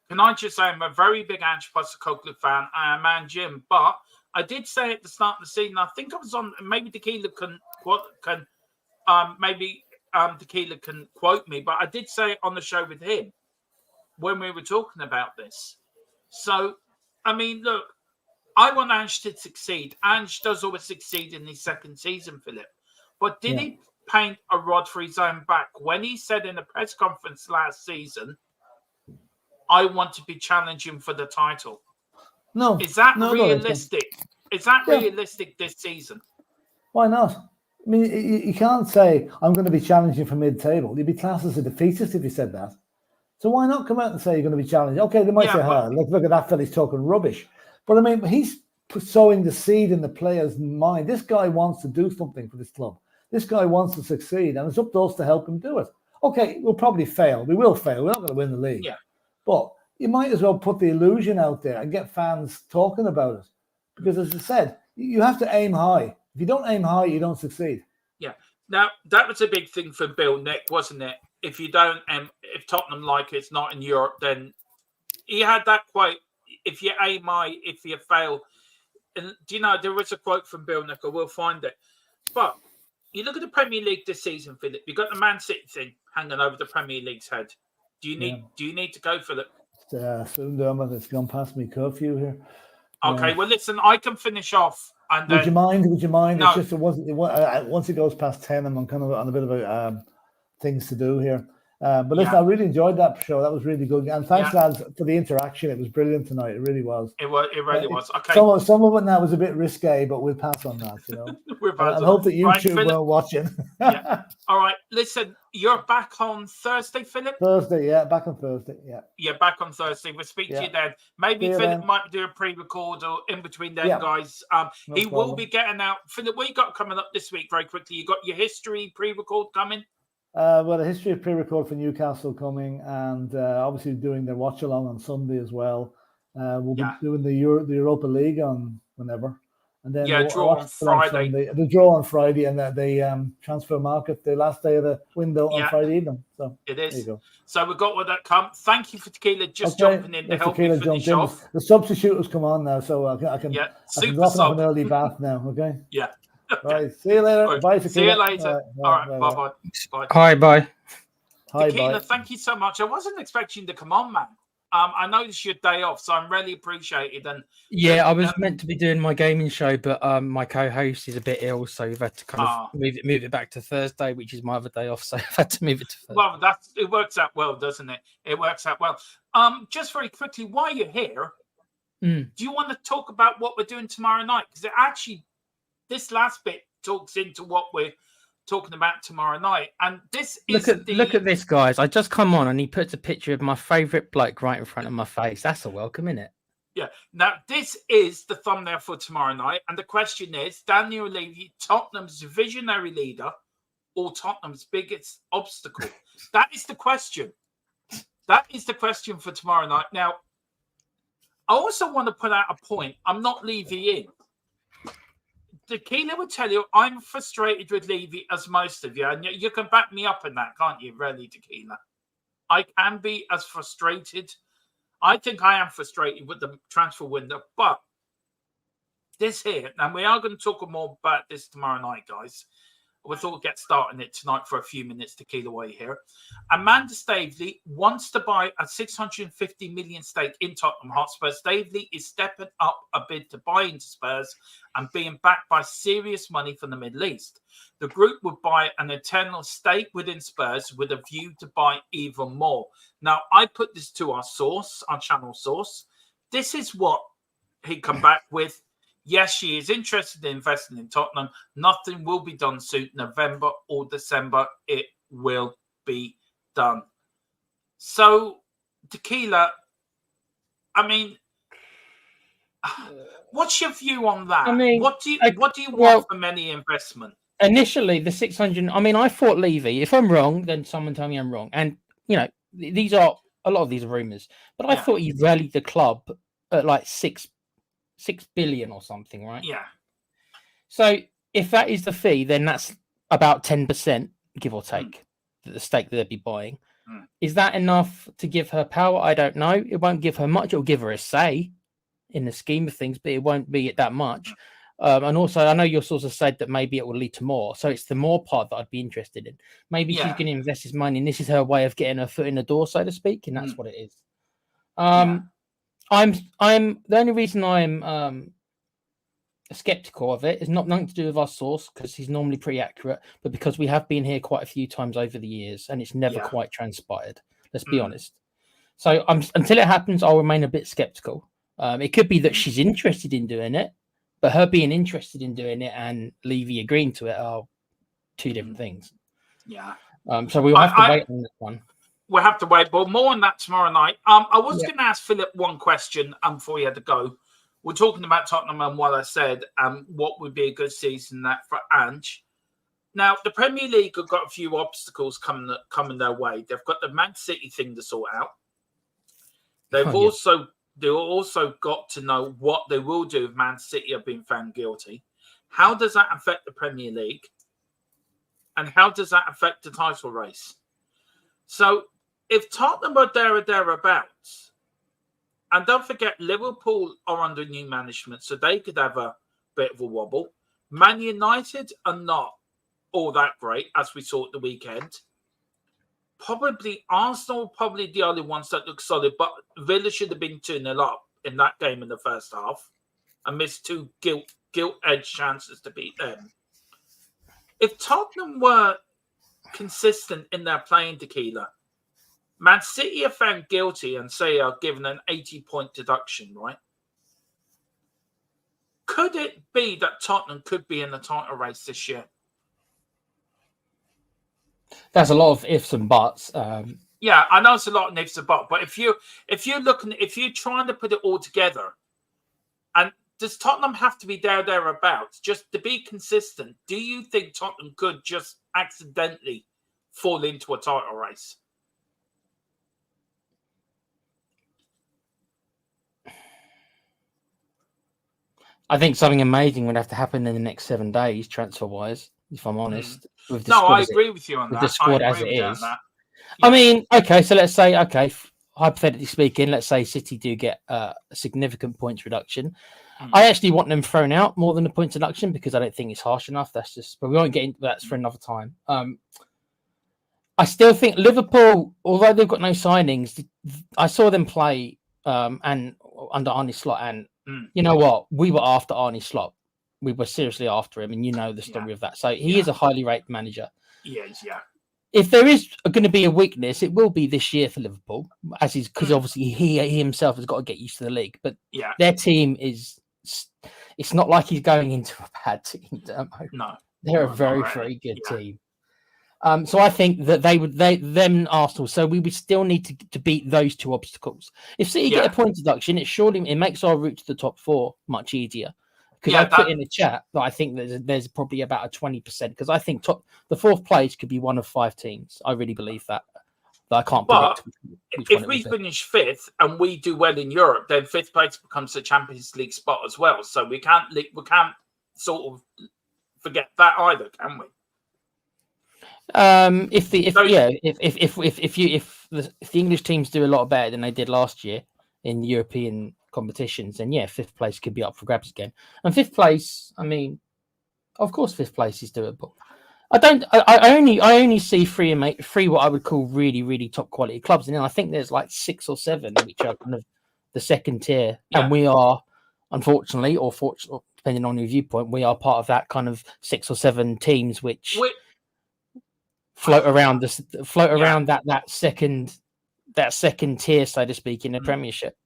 Speaker 1: Can I just say I'm a very big Ange Postecoglou fan. I am Ange, but I did say at the start of the season, I think I was on, maybe Tequila can Tequila can quote me, but I did say it on the show with him when we were talking about this. So, I mean, look, I want Ange to succeed. Ange does always succeed in his second season, Philip. But did he paint a rod for his own back when he said in a press conference last season, I want to be challenging for the title?
Speaker 2: No.
Speaker 1: Is that realistic? Is that realistic this season?
Speaker 2: Why not? I mean, you can't say, I'm going to be challenging for mid-table. You'd be classed as a defeatist if you said that. So why not come out and say you're going to be challenging? Okay, they might say, look at that fella's talking rubbish. But I mean, he's sowing the seed in the player's mind. This guy wants to do something for this club. This guy wants to succeed, and it's up to us to help him do it. Okay, we'll probably fail. We will fail. We're not going to win the league.
Speaker 1: Yeah.
Speaker 2: But you might as well put the illusion out there and get fans talking about it. Because as I said, you have to aim high. If you don't aim high, you don't succeed.
Speaker 1: Yeah. Now, that was a big thing for Bill Nick, wasn't it? If you don't, if Tottenham like it's not in Europe, then he had that quote, if you aim high, if you fail. And do you know, there was a quote from Bill Nick, we'll find it. But you look at the Premier League this season, Philip, you've got the Man City thing hanging over the Premier League's head. Do you need to go, Philip?
Speaker 2: Soon, Dermot, it's gone past me curfew here.
Speaker 1: Okay, well, listen, I can finish off. And
Speaker 2: Would you mind?
Speaker 1: No.
Speaker 2: It's just once it goes past 10, I'm kind of on a bit of things to do here. But listen, I really enjoyed that show. That was really good. And thanks, lads, for the interaction. It was brilliant tonight. It really was.
Speaker 1: It really was. Okay.
Speaker 2: Some of it now was a bit risque, but we'll pass on that, you know. I hope that YouTube weren't watching.
Speaker 1: All right. Listen, you're back on Thursday, Philip?
Speaker 2: Thursday, back on Thursday,
Speaker 1: Yeah, back on Thursday. We'll speak to you then. Maybe Philip might do a pre-record or in between them, guys. He will be getting out. Philip, what you got coming up this week very quickly? You got your history pre-record coming?
Speaker 2: Well, a history of pre-record for Newcastle coming, and obviously doing the watch-along on Sunday as well. We'll be doing the Europa League on whenever. And then
Speaker 1: draw on Friday.
Speaker 2: The draw on Friday, and the transfer market, the last day of the window on Friday evening. So
Speaker 1: it is.
Speaker 2: There you go.
Speaker 1: So we've got what that come. Thank you for Tequila jumping in to help me finish off.
Speaker 2: The substitute has come on now, so I can drop off an early bath now. Okay.
Speaker 1: Yeah.
Speaker 2: Right. See you later.
Speaker 1: Right.
Speaker 2: Bye, Tequila.
Speaker 1: See you later. All right. Bye.
Speaker 3: Hi. Bye.
Speaker 2: Hi.
Speaker 1: Tequila,
Speaker 2: Bye.
Speaker 1: thank you so much. I wasn't expecting you to come on, man. I know this is your day off, so I'm really appreciated. And
Speaker 3: I was meant to be doing my gaming show, but my co-host is a bit ill, so we've had to kind of move it back to Thursday, which is my other day off. So I've had to move it to Thursday.
Speaker 1: Well, it works out well, doesn't it? It works out well. Just very quickly, while you're here, do you want to talk about what we're doing tomorrow night? Because it actually, this last bit talks into what we're talking about tomorrow night. And this is
Speaker 3: look at this, guys. I just come on and he puts a picture of my favourite bloke right in front of my face. That's a welcome, isn't it?
Speaker 1: Yeah. Now, this is the thumbnail for tomorrow night. And the question is, Daniel Levy, Tottenham's visionary leader or Tottenham's biggest obstacle? That is the question. That is the question for tomorrow night. Now, I also want to put out a point. I'm not Levy in. Tequila will tell you I'm frustrated with Levy as most of you, and you can back me up in that, can't you, really, Tequila? I can be as frustrated. I think I am frustrated with the transfer window, but this here, and we are going to talk more about this tomorrow night, guys. We thought we'd get started it tonight for a few minutes, Tequila way here. Amanda Staveley wants to buy a 650 million stake in Tottenham Hotspur. Staveley is stepping up a bid to buy into Spurs and being backed by serious money from the Middle East. The group would buy an eternal stake within Spurs with a view to buy even more. Now, I put this to our source, our channel source. This is what he come back with. Yes, she is interested in investing in Tottenham. Nothing will be done soon, November or December. It will be done. So, Tequila, I mean, what's your view on that?
Speaker 3: I mean,
Speaker 1: what do you want from any investment?
Speaker 3: Initially, the 600. I mean, I thought Levy. If I'm wrong, then someone tell me I'm wrong. And these are a lot of these are rumors. But I thought he rallied the club at like 6 billion or something, right?
Speaker 1: Yeah.
Speaker 3: So if that is the fee, then that's about 10%, give or take, the stake that they'd be buying. Is that enough to give her power? I don't know. It won't give her much. It'll give her a say in the scheme of things, but it won't be that much. And also, I know your sources said that maybe it will lead to more. So it's the more part that I'd be interested in. Maybe she's going to invest his money, and this is her way of getting her foot in the door, so to speak, and that's what it is. I'm the only reason I'm skeptical of it is nothing to do with our source, because he's normally pretty accurate, but because we have been here quite a few times over the years, and it's never quite transpired. Let's be honest. So until it happens, I'll remain a bit skeptical. It could be that she's interested in doing it, but her being interested in doing it and Levy agreeing to it are two different things.
Speaker 1: Yeah.
Speaker 3: So we'll have to wait on that one.
Speaker 1: We'll have to wait, but more on that tomorrow night. I was going to ask Philip one question before he had to go. We're talking about Tottenham and what I said, what would be a good season for Ange. Now, the Premier League have got a few obstacles coming their way. They've got the Man City thing to sort out. They've also got to know what they will do if Man City have been found guilty. How does that affect the Premier League? And how does that affect the title race? So, if Tottenham are there or thereabouts, and don't forget, Liverpool are under new management, so they could have a bit of a wobble. Man United are not all that great, as we saw at the weekend. Probably Arsenal, probably the only ones that look solid, but Villa should have been 2-0 up in that game in the first half and missed two gilt-edged chances to beat them. If Tottenham were consistent in their playing, Tequila, Man City are found guilty and say are given an 80-point deduction, right? Could it be that Tottenham could be in the title race this year?
Speaker 3: That's a lot of ifs and buts.
Speaker 1: Yeah, I know it's a lot of ifs and buts, but if you're trying to put it all together, and does Tottenham have to be thereabouts just to be consistent? Do you think Tottenham could just accidentally fall into a title race?
Speaker 3: I think something amazing would have to happen in the next 7 days, transfer-wise, if I'm honest.
Speaker 1: I agree with you on that.
Speaker 3: With the squad as it is.
Speaker 1: Yeah.
Speaker 3: I mean, okay, so let's say, hypothetically speaking, let's say City do get a significant points reduction. I actually want them thrown out more than the points reduction because I don't think it's harsh enough. But we won't get into that for another time. I still think Liverpool, although they've got no signings, I saw them play and under Arne Slot, and you know what? We were after Arne Slot. We were seriously after him, and you know the story of that. So he is a highly rated manager.
Speaker 1: Yes, yeah.
Speaker 3: If there is going to be a weakness, it will be this year for Liverpool, because obviously he himself has got to get used to the league. But their team it's not like he's going into a bad team.
Speaker 1: No,
Speaker 3: they're a very, very good team. So I think that them Arsenal. So we would still need to beat those two obstacles. If City get a point deduction, it makes our route to the top four much easier. Because I put in the chat that I think there's probably about a 20%. Because I think the fourth place could be one of 5 teams. I really believe that. But I can't predict.
Speaker 1: If we finish 5th and we do well in Europe, then 5th place becomes the Champions League spot as well. So we can't sort of forget that either, can we?
Speaker 3: If the English teams do a lot better than they did last year in the European competitions, then 5th place could be up for grabs again. And 5th place, I mean, of course, 5th place is doable. I only see three what I would call really, really top quality clubs, and then I think there's like 6 or 7 which are kind of the second tier, and we are, unfortunately, or fortunately, depending on your viewpoint, we are part of that kind of 6 or 7 teams which float around that second tier, so to speak, in the Premiership.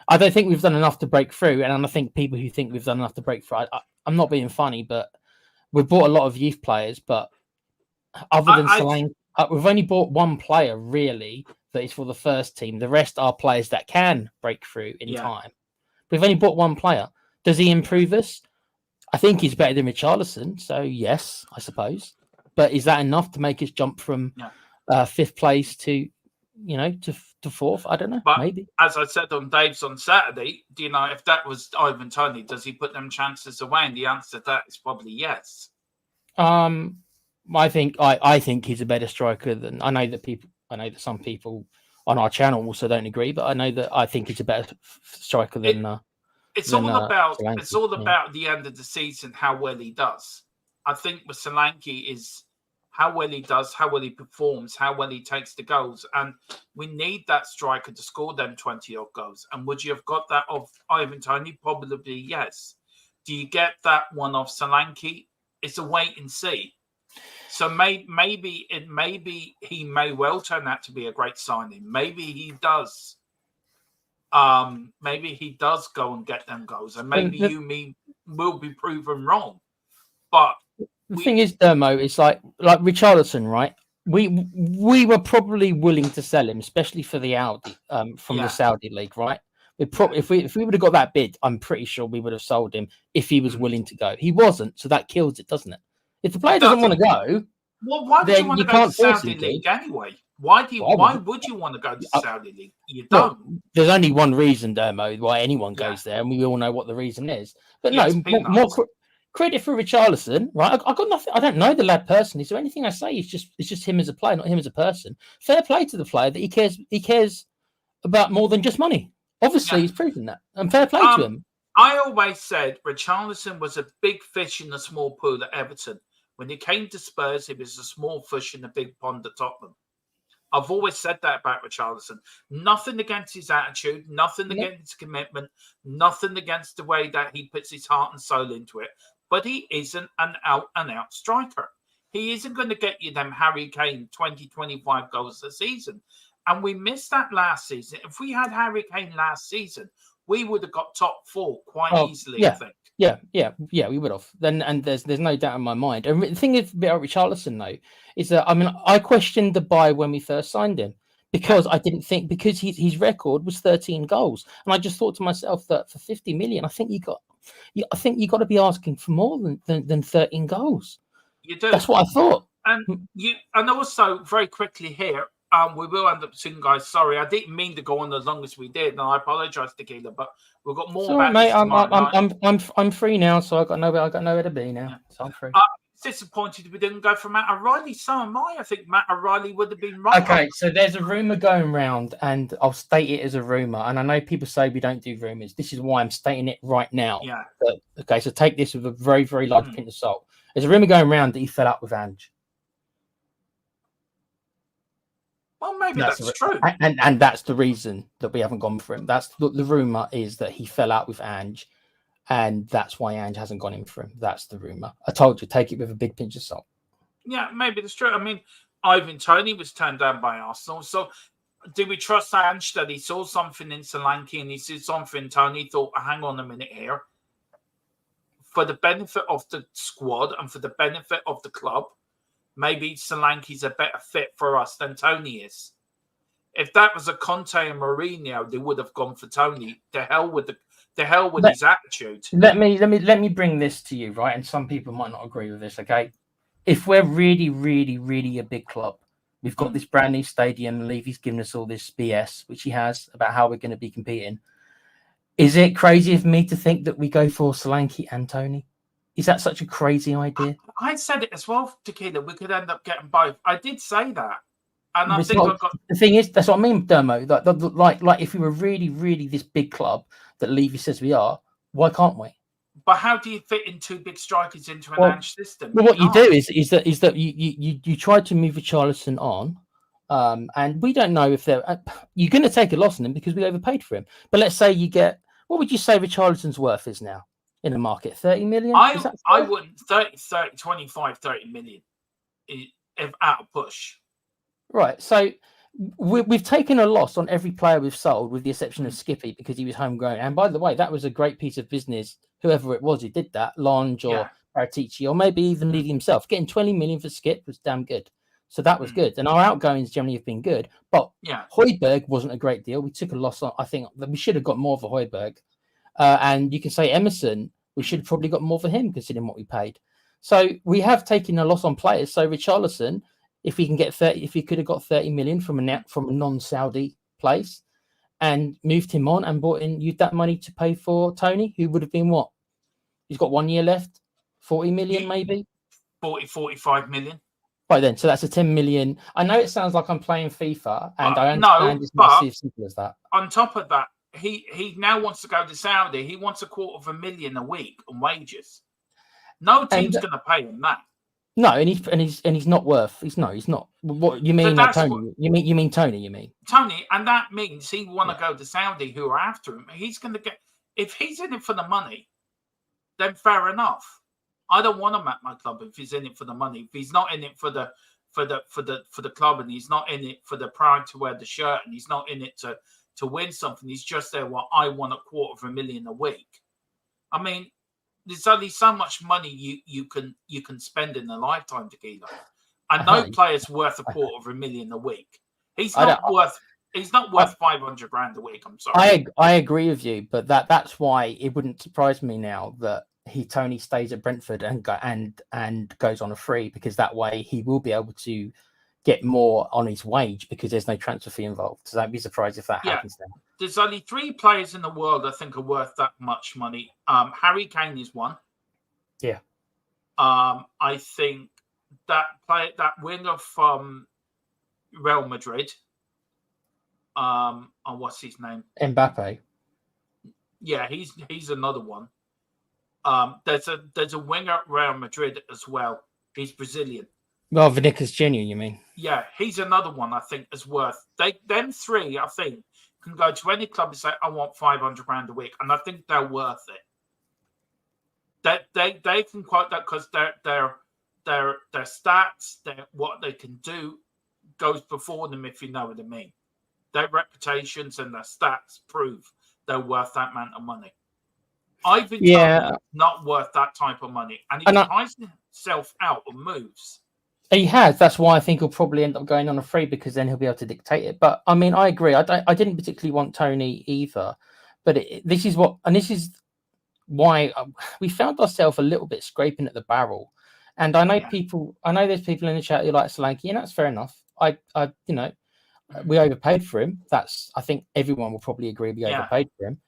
Speaker 3: I don't think we've done enough to break through, and I think people who think we've done enough to break through, I'm not being funny, but we've bought a lot of youth players, but other than we've only bought one player really that is for the first team. The rest are players that can break through in time. We've only bought one player. Does he improve us? I think he's better than Richarlison. So yes, I suppose. But is that enough to make us jump from fifth place to fourth? I don't know.
Speaker 1: But
Speaker 3: maybe.
Speaker 1: As I said on Dave's on Saturday, do you know if that was Ivan Toney, does he put them chances away? And the answer to that is probably yes.
Speaker 3: I think he's a better striker than I know that some people on our channel also don't agree, but I think he's a better striker than.
Speaker 1: It's all about the end of the season, how well he does. I think with Solanke is how well he does, how well he performs, how well he takes the goals, and we need that striker to score them 20-odd goals. And would you have got that of Ivan Toney? Probably yes. Do you get that one of Solanke? It's a wait and see. So maybe he may well turn out to be a great signing. Maybe he does. Maybe he does go and get them goals, and maybe will be proven wrong. But
Speaker 3: the thing is, Dermo, it's like Richarlison, right? We were probably willing to sell him, especially for the Audi from the Saudi league, right? If we would have got that bid, I'm pretty sure we would have sold him if he was willing to go. He wasn't, so that kills it, doesn't it? If the player doesn't want to go,
Speaker 1: well, why would you want to go to the Saudi league anyway? Why would you want to go to the Saudi league? You don't.
Speaker 3: Well, there's only one reason, Dermo, why anyone goes there, and we all know what the reason is. But more credit for Richarlison, right? I got nothing. I don't know the lad personally, so anything I say is just him as a player, not him as a person. Fair play to the player that he cares about more than just money. Obviously, he's proven that, and fair play to him.
Speaker 1: I always said Richarlison was a big fish in a small pool at Everton. When he came to Spurs, he was a small fish in a big pond at Tottenham. I've always said that about Richarlison. Nothing against his attitude, nothing against his commitment, nothing against the way that he puts his heart and soul into it. But he isn't an out-and-out striker. He isn't going to get you them Harry Kane 20, 25 goals a season. And we missed that last season. If we had Harry Kane last season, we would have got top four quite easily, I think.
Speaker 3: Yeah, we would have. And there's no doubt in my mind. And the thing is about Richarlison, though, is that I questioned the buy when we first signed him because I didn't think his record was 13 goals, and I just thought to myself that for 50 million, I think you got to be asking for more than 13 goals.
Speaker 1: You do.
Speaker 3: That's what I thought.
Speaker 1: And also very quickly here. We will end up soon, guys. Sorry, I didn't mean to go on as long as we did, and I apologise, Tequila. But we've got more.
Speaker 3: Sorry, mate. I'm free now, so I got nowhere to be now. So I'm free.
Speaker 1: Disappointed we didn't go for Matt O'Reilly. So am I. I think Matt O'Reilly would have been right.
Speaker 3: Okay, so there's a rumor going round, and I'll state it as a rumor. And I know people say we don't do rumors. This is why I'm stating it right now.
Speaker 1: Yeah.
Speaker 3: Okay, so take this with a very, very large pinch of salt. There's a rumor going around that he fell out with Ange.
Speaker 1: Well, maybe that's true.
Speaker 3: And that's the reason that we haven't gone for him. That's the rumor is that he fell out with Ange, and that's why Ange hasn't gone in for him. That's the rumor. I told you, take it with a big pinch of salt.
Speaker 1: Yeah, maybe that's true. I mean, Ivan Toney was turned down by Arsenal. So do we trust Ange that he saw something in Solanke and he saw something in Toney, thought, hang on a minute here. For the benefit of the squad and for the benefit of the club, maybe Solanke's a better fit for us than Toney is. If that was a Conte and Mourinho, they would have gone for Toney. The hell with his attitude. Let
Speaker 3: me bring this to you, right? And some people might not agree with this, okay? If we're really, really, really a big club, we've got this brand new stadium, Levy's given us all this BS, which he has, about how we're going to be competing. Is it crazy of me to think that we go for Solanke and Toney? Is that such a crazy idea?
Speaker 1: I said it as well, Tequila. We could end up getting both. I did say that. And I think
Speaker 3: the thing is, that's what I mean, Dermo. Like if we were really, really this big club that Levy says we are, why can't we?
Speaker 1: But how do you fit in two big strikers into an Ange system?
Speaker 3: Well, what you do is that you try to move Richarlison on, and we don't know if you're going to take a loss on him because we overpaid for him. But let's say you get, what would you say Richarlison's worth is now in the market? 30 million?
Speaker 1: I wouldn't 25, 30 million at a push.
Speaker 3: Right. So we've taken a loss on every player we've sold, with the exception of Skippy, because he was homegrown. And by the way, that was a great piece of business. Whoever it was who did that, Lange or Paratici, or maybe even Levy himself, getting 20 million for Skip was damn good. So that was good. And our outgoings generally have been good. But Højbjerg wasn't a great deal. We took a loss on, I think that we should have got more for Højbjerg. And you can say Emerson, we should have probably got more for him considering what we paid. So we have taken a loss on players. So Richarlison, if we can get 30, if we could have got 30 million from a non-Saudi place and moved him on and used that money to pay for Tony, who would have been what? He's got 1 year left, 40 million maybe?
Speaker 1: 45 million.
Speaker 3: Right then, so that's a 10 million. I know it sounds like I'm playing FIFA, and I understand it's not as simple as that.
Speaker 1: On top of that, he now wants to go to Saudi. He wants $250,000 a week on wages. No team's going to pay him that.
Speaker 3: No, and he's not worth. He's not. What you mean, Tony? You mean Tony? You mean
Speaker 1: Tony? And that means he want to go to Saudi, who are after him. He's going to get. If he's in it for the money, then fair enough. I don't want him at my club if he's in it for the money. If he's not in it for the club, and he's not in it for the pride to wear the shirt, and he's not in it to win something. He's just there. Well, I want $250,000 a week. I mean, there's only so much money you can spend in a lifetime, Tequila. And no player's worth $250,000 a week. He's not worth $500,000 a week. I'm sorry.
Speaker 3: I agree with you, but that's why it wouldn't surprise me now that Tony stays at Brentford and goes on a free, because that way he will be able to get more on his wage because there's no transfer fee involved. So I'd be surprised if that happens now.
Speaker 1: There's only 3 players in the world I think are worth that much money. Harry Kane is one.
Speaker 3: Yeah.
Speaker 1: I think that winger from Real Madrid. What's his name?
Speaker 3: Mbappe.
Speaker 1: Yeah, he's another one. There's a winger at Real Madrid as well. He's Brazilian.
Speaker 3: Well, Vinicius Junior, you mean?
Speaker 1: Yeah, he's another one I think is worth. Them 3, I think, can go to any club and say, I want $500,000 a week, and I think they're worth it. They can quote that because their stats, what they can do, goes before them, if you know what I mean. Their reputations and their stats prove they're worth that amount of money. Ivan Toney not worth that type of money, and he ties himself out of moves.
Speaker 3: He has. That's why I think he'll probably end up going on a free, because then he'll be able to dictate it. But I mean, I agree. I didn't particularly want Tony either, but this is why we found ourselves a little bit scraping at the barrel. And I know there's people in the chat who like Solanke, and that's fair enough. We overpaid for him. I think everyone will probably agree we overpaid for him.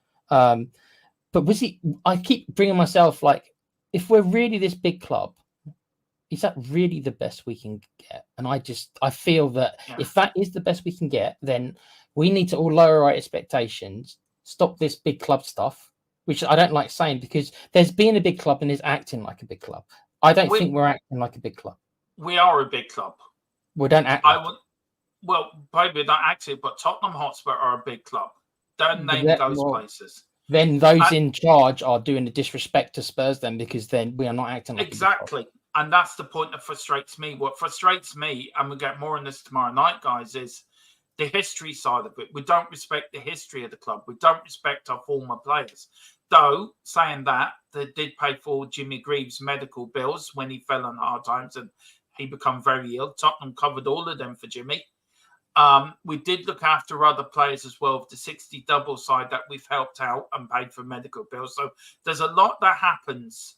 Speaker 3: But I keep bringing myself, like, if we're really this big club, is that really the best we can get? And I feel that if that is the best we can get, then we need to all lower our expectations, stop this big club stuff, which I don't like saying, because there's being a big club and there's acting like a big club. I don't think we're acting like a big club.
Speaker 1: We are a big club.
Speaker 3: We don't act.
Speaker 1: Well, probably not active, but Tottenham Hotspur are a big club. Don't name those places.
Speaker 3: Then those in charge are doing the disrespect to Spurs then, because then we are not acting like
Speaker 1: exactly. And that's the point that frustrates me. What frustrates me, and we'll get more on this tomorrow night, guys, is the history side of it. We don't respect the history of the club. We don't respect our former players. Though, saying that, they did pay for Jimmy Greaves' medical bills when he fell on hard times and he became very ill. Tottenham covered all of them for Jimmy. We did look after other players as well, the 60 double side that we've helped out and paid for medical bills. So there's a lot that happens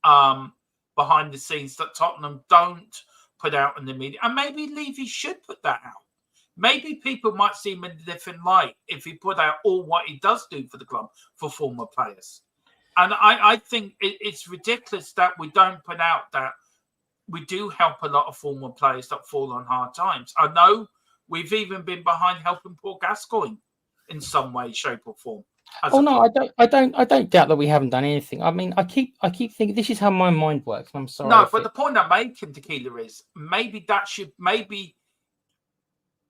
Speaker 1: behind the scenes that Tottenham don't put out in the media. And maybe Levy should put that out. Maybe people might see him in a different light if he put out all what he does do for the club for former players. And I think it's ridiculous that we don't put out that we do help a lot of former players that fall on hard times. I know we've even been behind helping Paul Gascoigne in some way, shape, or form.
Speaker 3: I don't doubt that we haven't done anything. I mean, I keep thinking this is how my mind works. I'm sorry.
Speaker 1: No, but the point I'm making, Tequila, is maybe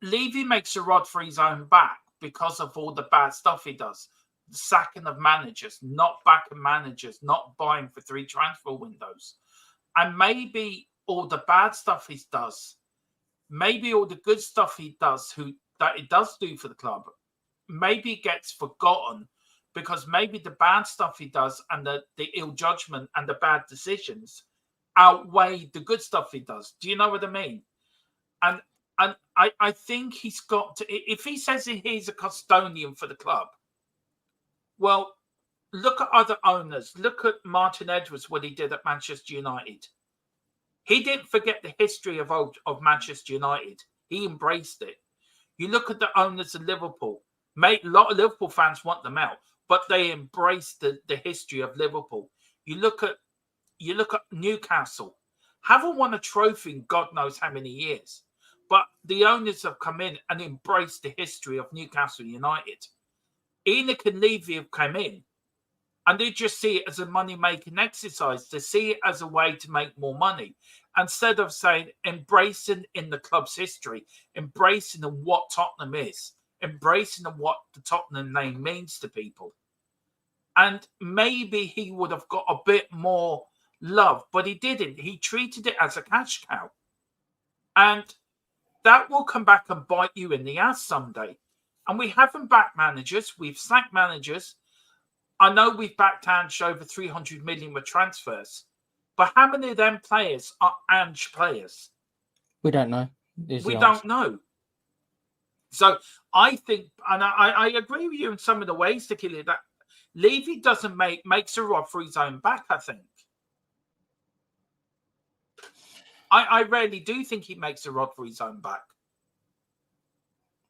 Speaker 1: Levy makes a rod for his own back because of all the bad stuff he does. The sacking of managers, not backing managers, not buying for 3 transfer windows. And maybe all the bad stuff he does, maybe all the good stuff he does that he does do for the club, maybe gets forgotten because maybe the bad stuff he does and the ill judgment and the bad decisions outweigh the good stuff he does. Do you know what I mean? And I think he's got to, if he says he's a custodian for the club, well, look at other owners. Look at Martin Edwards, what he did at Manchester United. He didn't forget the history of Manchester United. He embraced it. You look at the owners of Liverpool. Mate, a lot of Liverpool fans want them out, but they embrace the history of Liverpool. You look at Newcastle. Haven't won a trophy in God knows how many years. But the owners have come in and embraced the history of Newcastle United. Enoch and Levy have come in and they just see it as a money-making exercise. They see it as a way to make more money. Instead of saying, embracing in the club's history, embracing in what Tottenham is, embracing in what the Tottenham name means to people. And maybe he would have got a bit more love, but he didn't. He treated it as a cash cow. And that will come back and bite you in the ass someday. And we haven't backed managers. We've sacked managers. I know we've backed Ange over 300 million with transfers. But how many of them players are Ange players?
Speaker 3: We don't know.
Speaker 1: We don't know. So I think, and I agree with you in some of the ways, Tequila, that Levy doesn't makes a rod for his own back, I think. I really do think he makes a rod for his own back.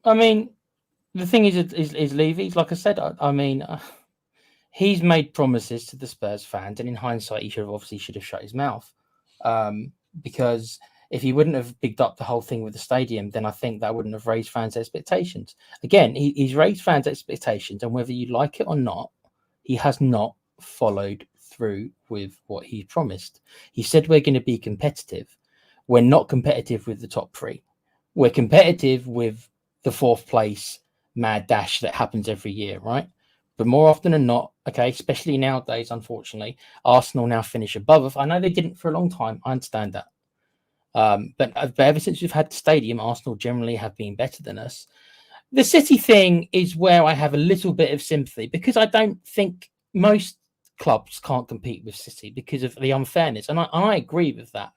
Speaker 3: I mean, the thing is Levy, like I said, he's made promises to the Spurs fans, and in hindsight, he should have shut his mouth. Because if he wouldn't have bigged up the whole thing with the stadium, then I think that wouldn't have raised fans' expectations. Again, he's raised fans' expectations, and whether you like it or not, he has not followed through with what he promised. He said we're going to be competitive. We're not competitive with the top three. We're competitive with the fourth place mad dash that happens every year, right? But more often than not, okay, especially nowadays, unfortunately, Arsenal now finish above us. I know they didn't for a long time. I understand that. But ever since we've had the stadium, Arsenal generally have been better than us. The City thing is where I have a little bit of sympathy, because I don't think most clubs can't compete with City because of the unfairness. And I agree with that.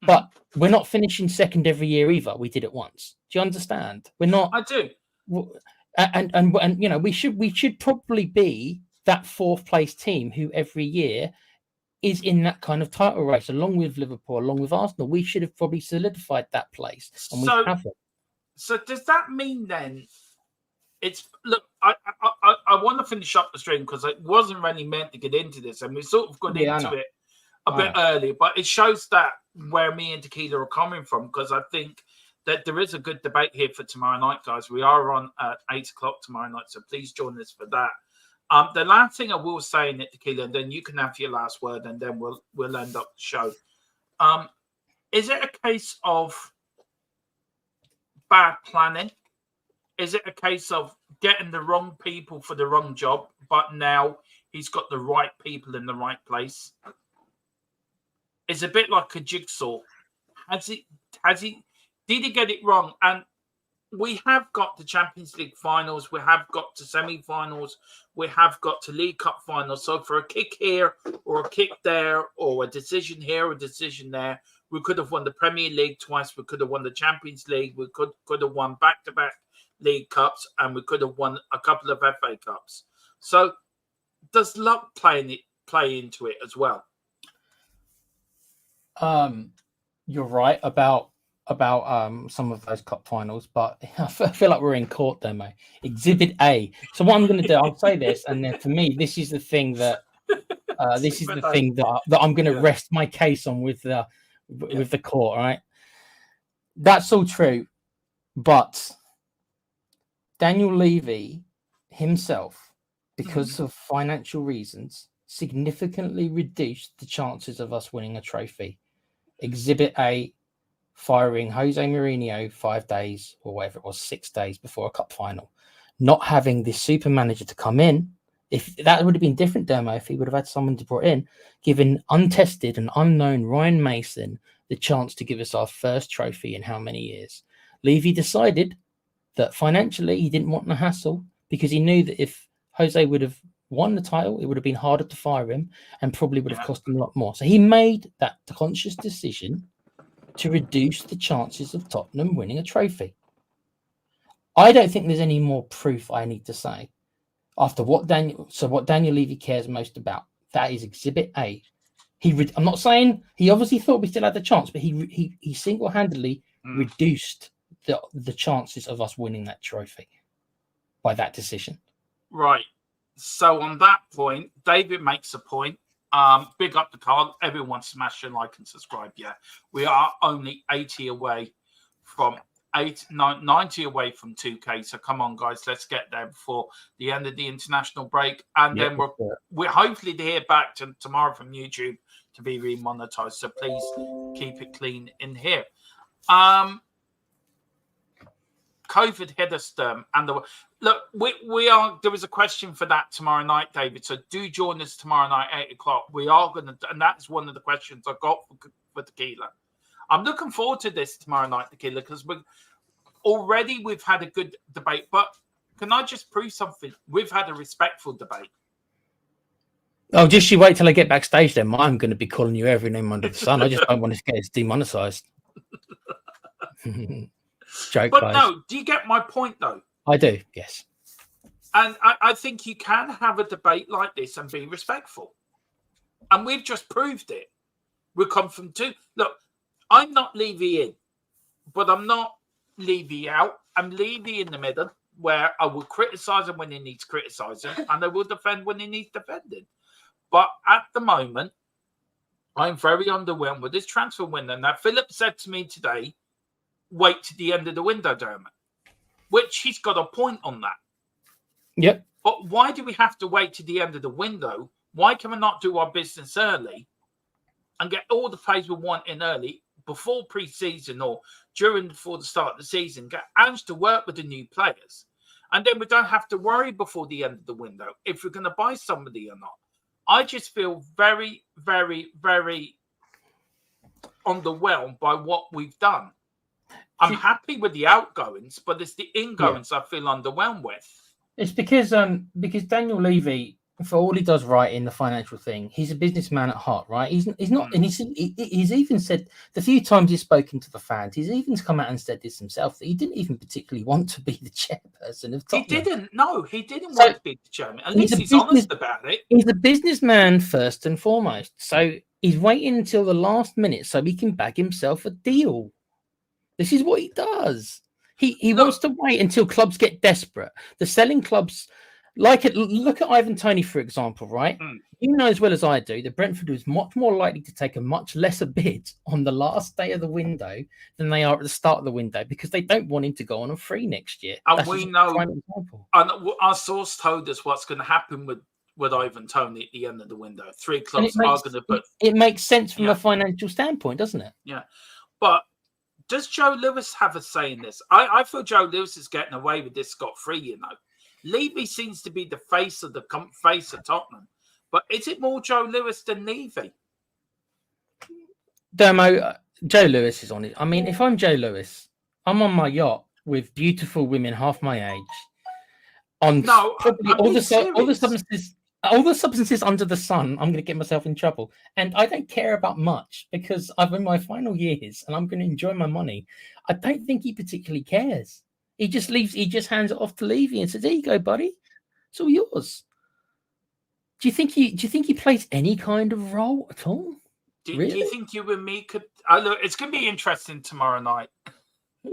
Speaker 3: But we're not finishing second every year either. We did it once. Do you understand? We're not.
Speaker 1: I do.
Speaker 3: And you know, we should probably be that fourth place team who every year is in that kind of title race, along with Liverpool, along with Arsenal. We should have probably solidified that place, and we haven't.
Speaker 1: So does that mean then it's look? I want to finish up the stream because it wasn't really meant to get into this, and we sort of got into it a bit early, but it shows that where me and Tequila are coming from, because I think that there is a good debate here for tomorrow night, guys. We are on at 8 o'clock tomorrow night, so please join us for that. The last thing I will say in it, Tequila, and then you can have your last word, and then we'll end up the show. Is it a case of bad planning? Is it a case of getting the wrong people for the wrong job, but now he's got the right people in the right place? It's a bit like a jigsaw. Did he get it wrong? And we have got the Champions League finals. We have got to semi-finals. We have got to League Cup finals. So for a kick here or a kick there or a decision here or a decision there, we could have won the Premier League twice. We could have won the Champions League. We could have won back-to-back League Cups, and we could have won a couple of FA Cups. So does luck play into it as well?
Speaker 3: You're right about some of those cup finals, but I feel like we're in court there, mate. Exhibit A. So what I'm going to do, I'll say this, and then for me, this is the thing that that I'm going to rest my case on with the court. Right? That's all true, but Daniel Levy himself, because of financial reasons, significantly reduced the chances of us winning a trophy. Exhibit A, firing Jose Mourinho 5 days or whatever it was, 6 days before a cup final. Not having this super manager to come in. If that would have been different, Demo, if he would have had someone to brought in, given untested and unknown Ryan Mason the chance to give us our first trophy in how many years. Levy decided that financially he didn't want the hassle, because he knew that if Jose would have won the title, it would have been harder to fire him and probably would have cost him a lot more. So he made that conscious decision to reduce the chances of Tottenham winning a trophy. I don't think there's any more proof I need to say after what Daniel Levy cares most about. That is Exhibit A. I'm not saying he obviously thought we still had the chance, but he single-handedly reduced the chances of us winning that trophy by that decision.
Speaker 1: Right. So on that point, David makes a point. Big up the card. Everyone smash and like and subscribe. Yeah, we are only 80 away from 90 away from 2K. So come on, guys, let's get there before the end of the international break, and then we're hopefully to hear back tomorrow from YouTube to be remonetized. So please keep it clean in here. COVID hit us, and look, we are. There was a question for that tomorrow night, David. So do join us tomorrow night, 8:00. We are going to, and that's one of the questions I got for Tequila. I'm looking forward to this tomorrow night, Tequila, because we've had a good debate. But can I just prove something? We've had a respectful debate.
Speaker 3: Oh, just you wait till I get backstage. Then I'm going to be calling you every name under the sun. I just don't want to get it demonetized. Joke,
Speaker 1: but
Speaker 3: guys.
Speaker 1: No, do you get my point though?
Speaker 3: I do, yes.
Speaker 1: And I think you can have a debate like this and be respectful. And we've just proved it. We come from two. Look, I'm not Levy in, but I'm not Levy out. I'm Levy in the middle, where I will criticise him when he needs criticising, and I will defend when he needs defending. But at the moment, I'm very underwhelmed with this transfer window. Now, Philip said to me today, wait to the end of the window, Dermot, which he's got a point on that.
Speaker 3: Yep.
Speaker 1: But why do we have to wait to the end of the window? Why can we not do our business early and get all the players we want in early before pre-season or before the start of the season, get Ange to work with the new players, and then we don't have to worry before the end of the window if we're going to buy somebody or not. I just feel very, very, very underwhelmed by what we've done. I'm happy with the outgoings, but it's the ingoings I feel underwhelmed with.
Speaker 3: It's because Daniel Levy, for all he does right in the financial thing, he's a businessman at heart, right? He's not, and he's even said the few times he's spoken to the fans, he's even come out and said this himself, that he didn't even particularly want to be the chairperson of Tottenham.
Speaker 1: He didn't want to be the chairman. At least he's honest about it.
Speaker 3: He's a businessman first and foremost, so he's waiting until the last minute so he can bag himself a deal. This is what he does. He wants to wait until clubs get desperate. The selling clubs, look at Ivan Toney, for example, right? You know as well as I do that Brentford is much more likely to take a much lesser bid on the last day of the window than they are at the start of the window because they don't want him to go on a free next year.
Speaker 1: And we know, and our source told us what's going to happen with Ivan Toney at the end of the window. 3 clubs are going to put...
Speaker 3: It makes sense from a financial standpoint, doesn't it?
Speaker 1: Yeah. But does Joe Lewis have a say in this? I feel Joe Lewis is getting away with this scot-free, you know. Levy seems to be the face of Tottenham. But is it more Joe Lewis than Levy?
Speaker 3: Dermo, Joe Lewis is on it. I mean, if I'm Joe Lewis, I'm on my yacht with beautiful women half my age. On all the substances under the sun, I'm going to get myself in trouble. And I don't care about much because I'm in my final years and I'm going to enjoy my money. I don't think he particularly cares. He just hands it off to Levy and says, "There you go, buddy. It's all yours." Do you think he plays any kind of role at all?
Speaker 1: Do you think you and me could? Look, it's going to be interesting tomorrow night.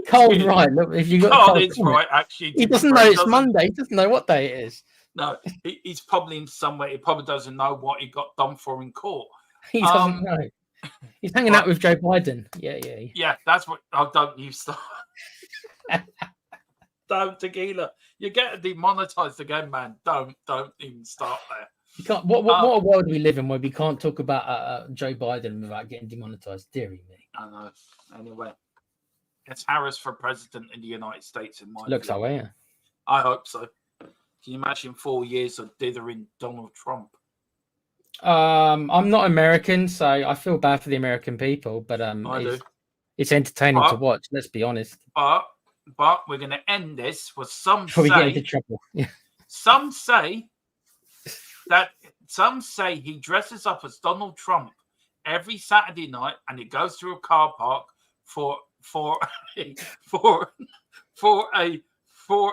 Speaker 3: Cold, right? Look, if you got
Speaker 1: cold, it's right. Actually,
Speaker 3: he doesn't know it's Monday. He doesn't know what day it is.
Speaker 1: No, he's probably in somewhere. He probably doesn't know what he got done for in court.
Speaker 3: He doesn't know. He's hanging out with Joe Biden. Yeah.
Speaker 1: That's what. Oh, don't you start. Don't, Tequila. You're getting demonetized again, man. Don't even start there.
Speaker 3: You can't. What a world we live in where we can't talk about Joe Biden without getting demonetized. Deary me.
Speaker 1: I know. Anyway, it's Harris for president in the United States. In my
Speaker 3: looks that way. Yeah.
Speaker 1: I hope so. Can you imagine 4 years of dithering Donald Trump?
Speaker 3: I'm not American, so I feel bad for the American people, but it's entertaining to watch. Let's be honest.
Speaker 1: But we're going to end this with some
Speaker 3: before we get into trouble. Yeah.
Speaker 1: Some say he dresses up as Donald Trump every Saturday night and he goes through a car park for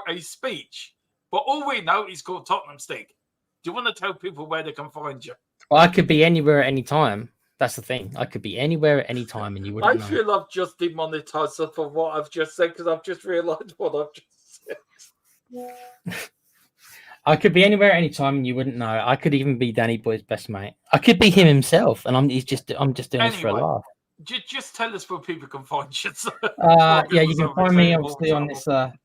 Speaker 1: a speech, but all we know is called Tottenham Stick. Do you want to tell people where they can find you?
Speaker 3: Well, I could be anywhere at any time. That's the thing. I could be anywhere at any time, and you wouldn't know.
Speaker 1: I feel I've just demonetized for what I've just said because I've just realised what I've just said.
Speaker 3: I could be anywhere at any time, and you wouldn't know. I could even be Danny Boy's best mate. I could be him himself, and I'm just doing this for a laugh.
Speaker 1: Just tell us where people can find you.
Speaker 3: Yeah, you can find me obviously on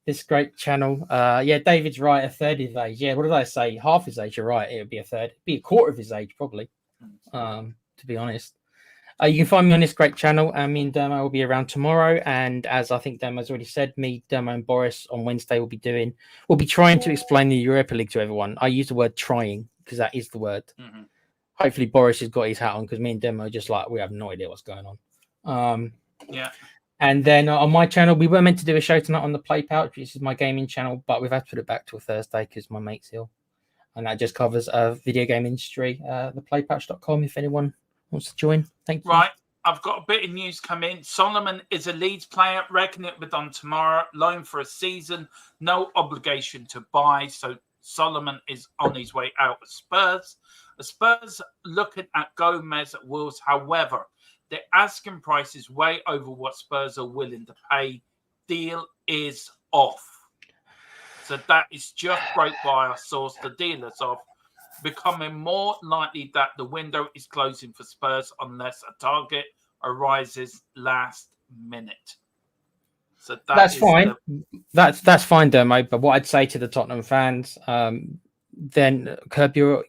Speaker 3: this great channel. Yeah, David's right, a third of his age. Yeah, what did I say? Half his age. You're right. It would be a third. It'd be a quarter of his age, probably. To be honest. You can find me on this great channel. Me and Dermo will be around tomorrow, and as I think Dermo's already said, me, Dermo, and Boris on Wednesday will be trying to explain the Europa League to everyone. I use the word trying because that is the word. Mm-hmm. Hopefully Boris has got his hat on because me and Dermo are just like we have no idea what's going on.
Speaker 1: Yeah.
Speaker 3: And then on my channel, we were meant to do a show tonight on the Play Pouch, which is my gaming channel, but we've had to put it back to a Thursday because my mate's ill, and that just covers video game industry. Theplaypouch.com if anyone wants to join. Thank you.
Speaker 1: Right. I've got a bit of news coming. Solomon is a Leeds player. Reckon it will be done tomorrow. Loan for a season. No obligation to buy. So Solomon is on his way out of Spurs. The Spurs looking at Gomez at Wolves. However, the asking price is way over what Spurs are willing to pay. Deal is off. So that is just broke by our source. The deal is off. Becoming more likely that the window is closing for Spurs unless a target arises last minute. So
Speaker 3: that's fine. That's fine, Dermo. But what I'd say to the Tottenham fans, then curb your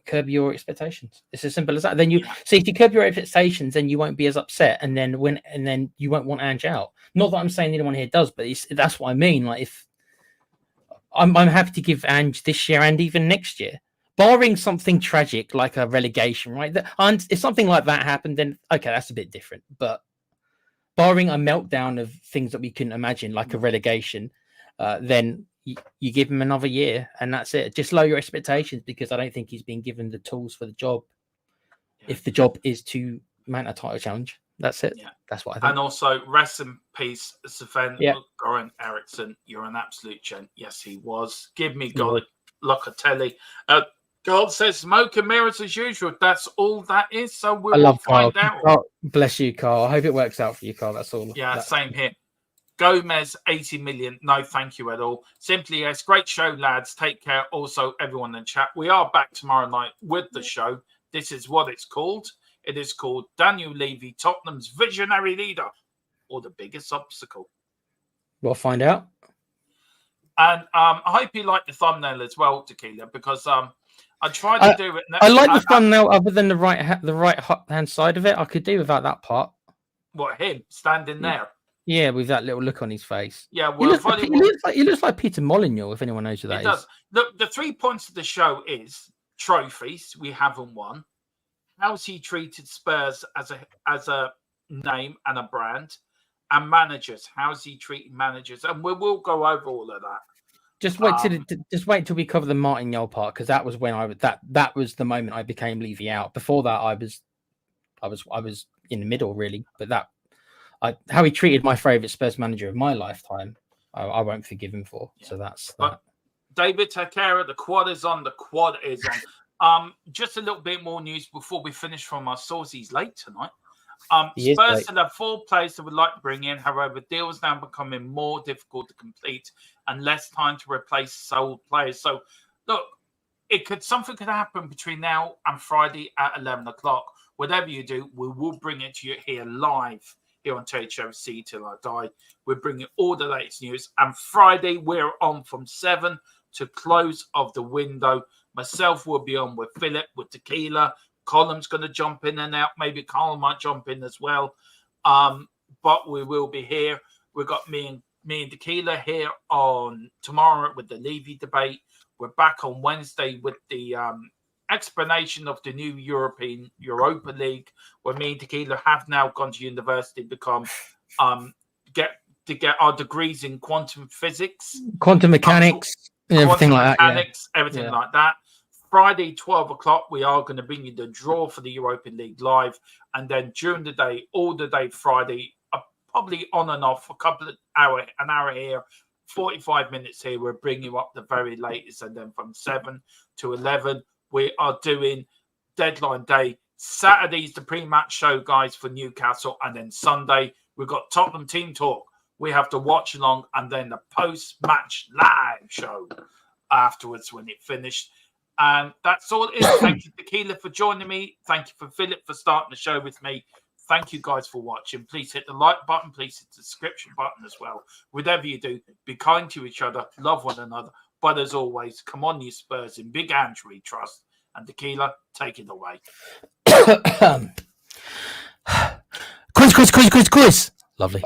Speaker 3: expectations. It's as simple as that. Then so if you curb your expectations, then you won't be as upset, and then you won't want Ange out. Not that I'm saying anyone here does, but that's what I mean. Like if I'm happy to give Ange this year and even next year. Barring something tragic like a relegation, right? And if something like that happened, then okay, that's a bit different. But barring a meltdown of things that we couldn't imagine, like a relegation, then you give him another year, and that's it. Just lower your expectations because I don't think he's been given the tools for the job. Yeah. If the job is to mount a title challenge, that's it. Yeah. That's what I think.
Speaker 1: And also, rest in peace, Sven Goran Eriksson. You're an absolute gent. Yes, he was. Give me Locatelli. God says smoke and mirrors as usual. That's all that is. So we'll find out.
Speaker 3: Carl, bless you, Carl. I hope it works out for you, Carl. That's all.
Speaker 1: Yeah, same here. Gomez, 80 million. No, thank you at all. Simply yes. Great show, lads. Take care. Also, everyone in chat. We are back tomorrow night with the show. This is what it's called. It is called Daniel Levy, Tottenham's visionary leader, or the biggest obstacle.
Speaker 3: We'll find out.
Speaker 1: And I hope you like the thumbnail as well, Tequila, because I tried to do it.
Speaker 3: I like the thumbnail other than the right hand side of it. I could do without that part.
Speaker 1: What, him standing there?
Speaker 3: Yeah, with that little look on his face.
Speaker 1: Yeah, well,
Speaker 3: he looks like Peter Molyneux, if anyone knows who that is.
Speaker 1: Does. Look, the 3 points of the show is trophies we haven't won. How's he treated Spurs as a name and a brand, and managers? How's he treating managers? And we will go over all of that.
Speaker 3: Just wait till we cover the Martignol part, because that was when that was the moment I became Levy out. Before that, I was in the middle really, but how he treated my favourite Spurs manager of my lifetime, I won't forgive him for. Yeah. So that's that.
Speaker 1: David Takera, the quad is on. The quad is on. Just a little bit more news before we finish from our source. He's late tonight. Spurs still have 4 players they would like to bring in. However, deals now becoming more difficult to complete and less time to replace sold players. So, look, something could happen between now and Friday at 11 o'clock. Whatever you do, we will bring it to you here live here on THFC Till I Die. We're bringing all the latest news. And Friday, we're on from 7 to close of the window. Myself will be on with Philip, with Tequila. Column's going to jump in and out. Maybe Carl might jump in as well. But we will be here. We've got me and Tequila here on tomorrow with the Levy debate. We're back on Wednesday with the explanation of the new Europa League, where me and Tequila have now gone to university, get our degrees in quantum physics,
Speaker 3: quantum mechanics, everything like
Speaker 1: that. Friday, 12 o'clock, we are going to bring you the draw for the Europa League live. And then during the day, all the day Friday, probably on and off an hour here, 45 minutes here. We'll bring you up the very latest. And then from 7 to 11, we are doing deadline day. Saturday's the pre-match show, guys, for Newcastle. And then Sunday, we've got Tottenham Team Talk. We have to watch along, and then the post-match live show afterwards when it finished. And that's all it is. Thank you, Tequila, for joining me. Thank you for Philip for starting the show with me. Thank you guys for watching. Please hit the like button. Please hit the subscription button as well. Whatever you do, be kind to each other. Love one another. But as always, come on, you Spurs. In Big Ange we trust. And Tequila, take it away.
Speaker 3: Quiz. Lovely.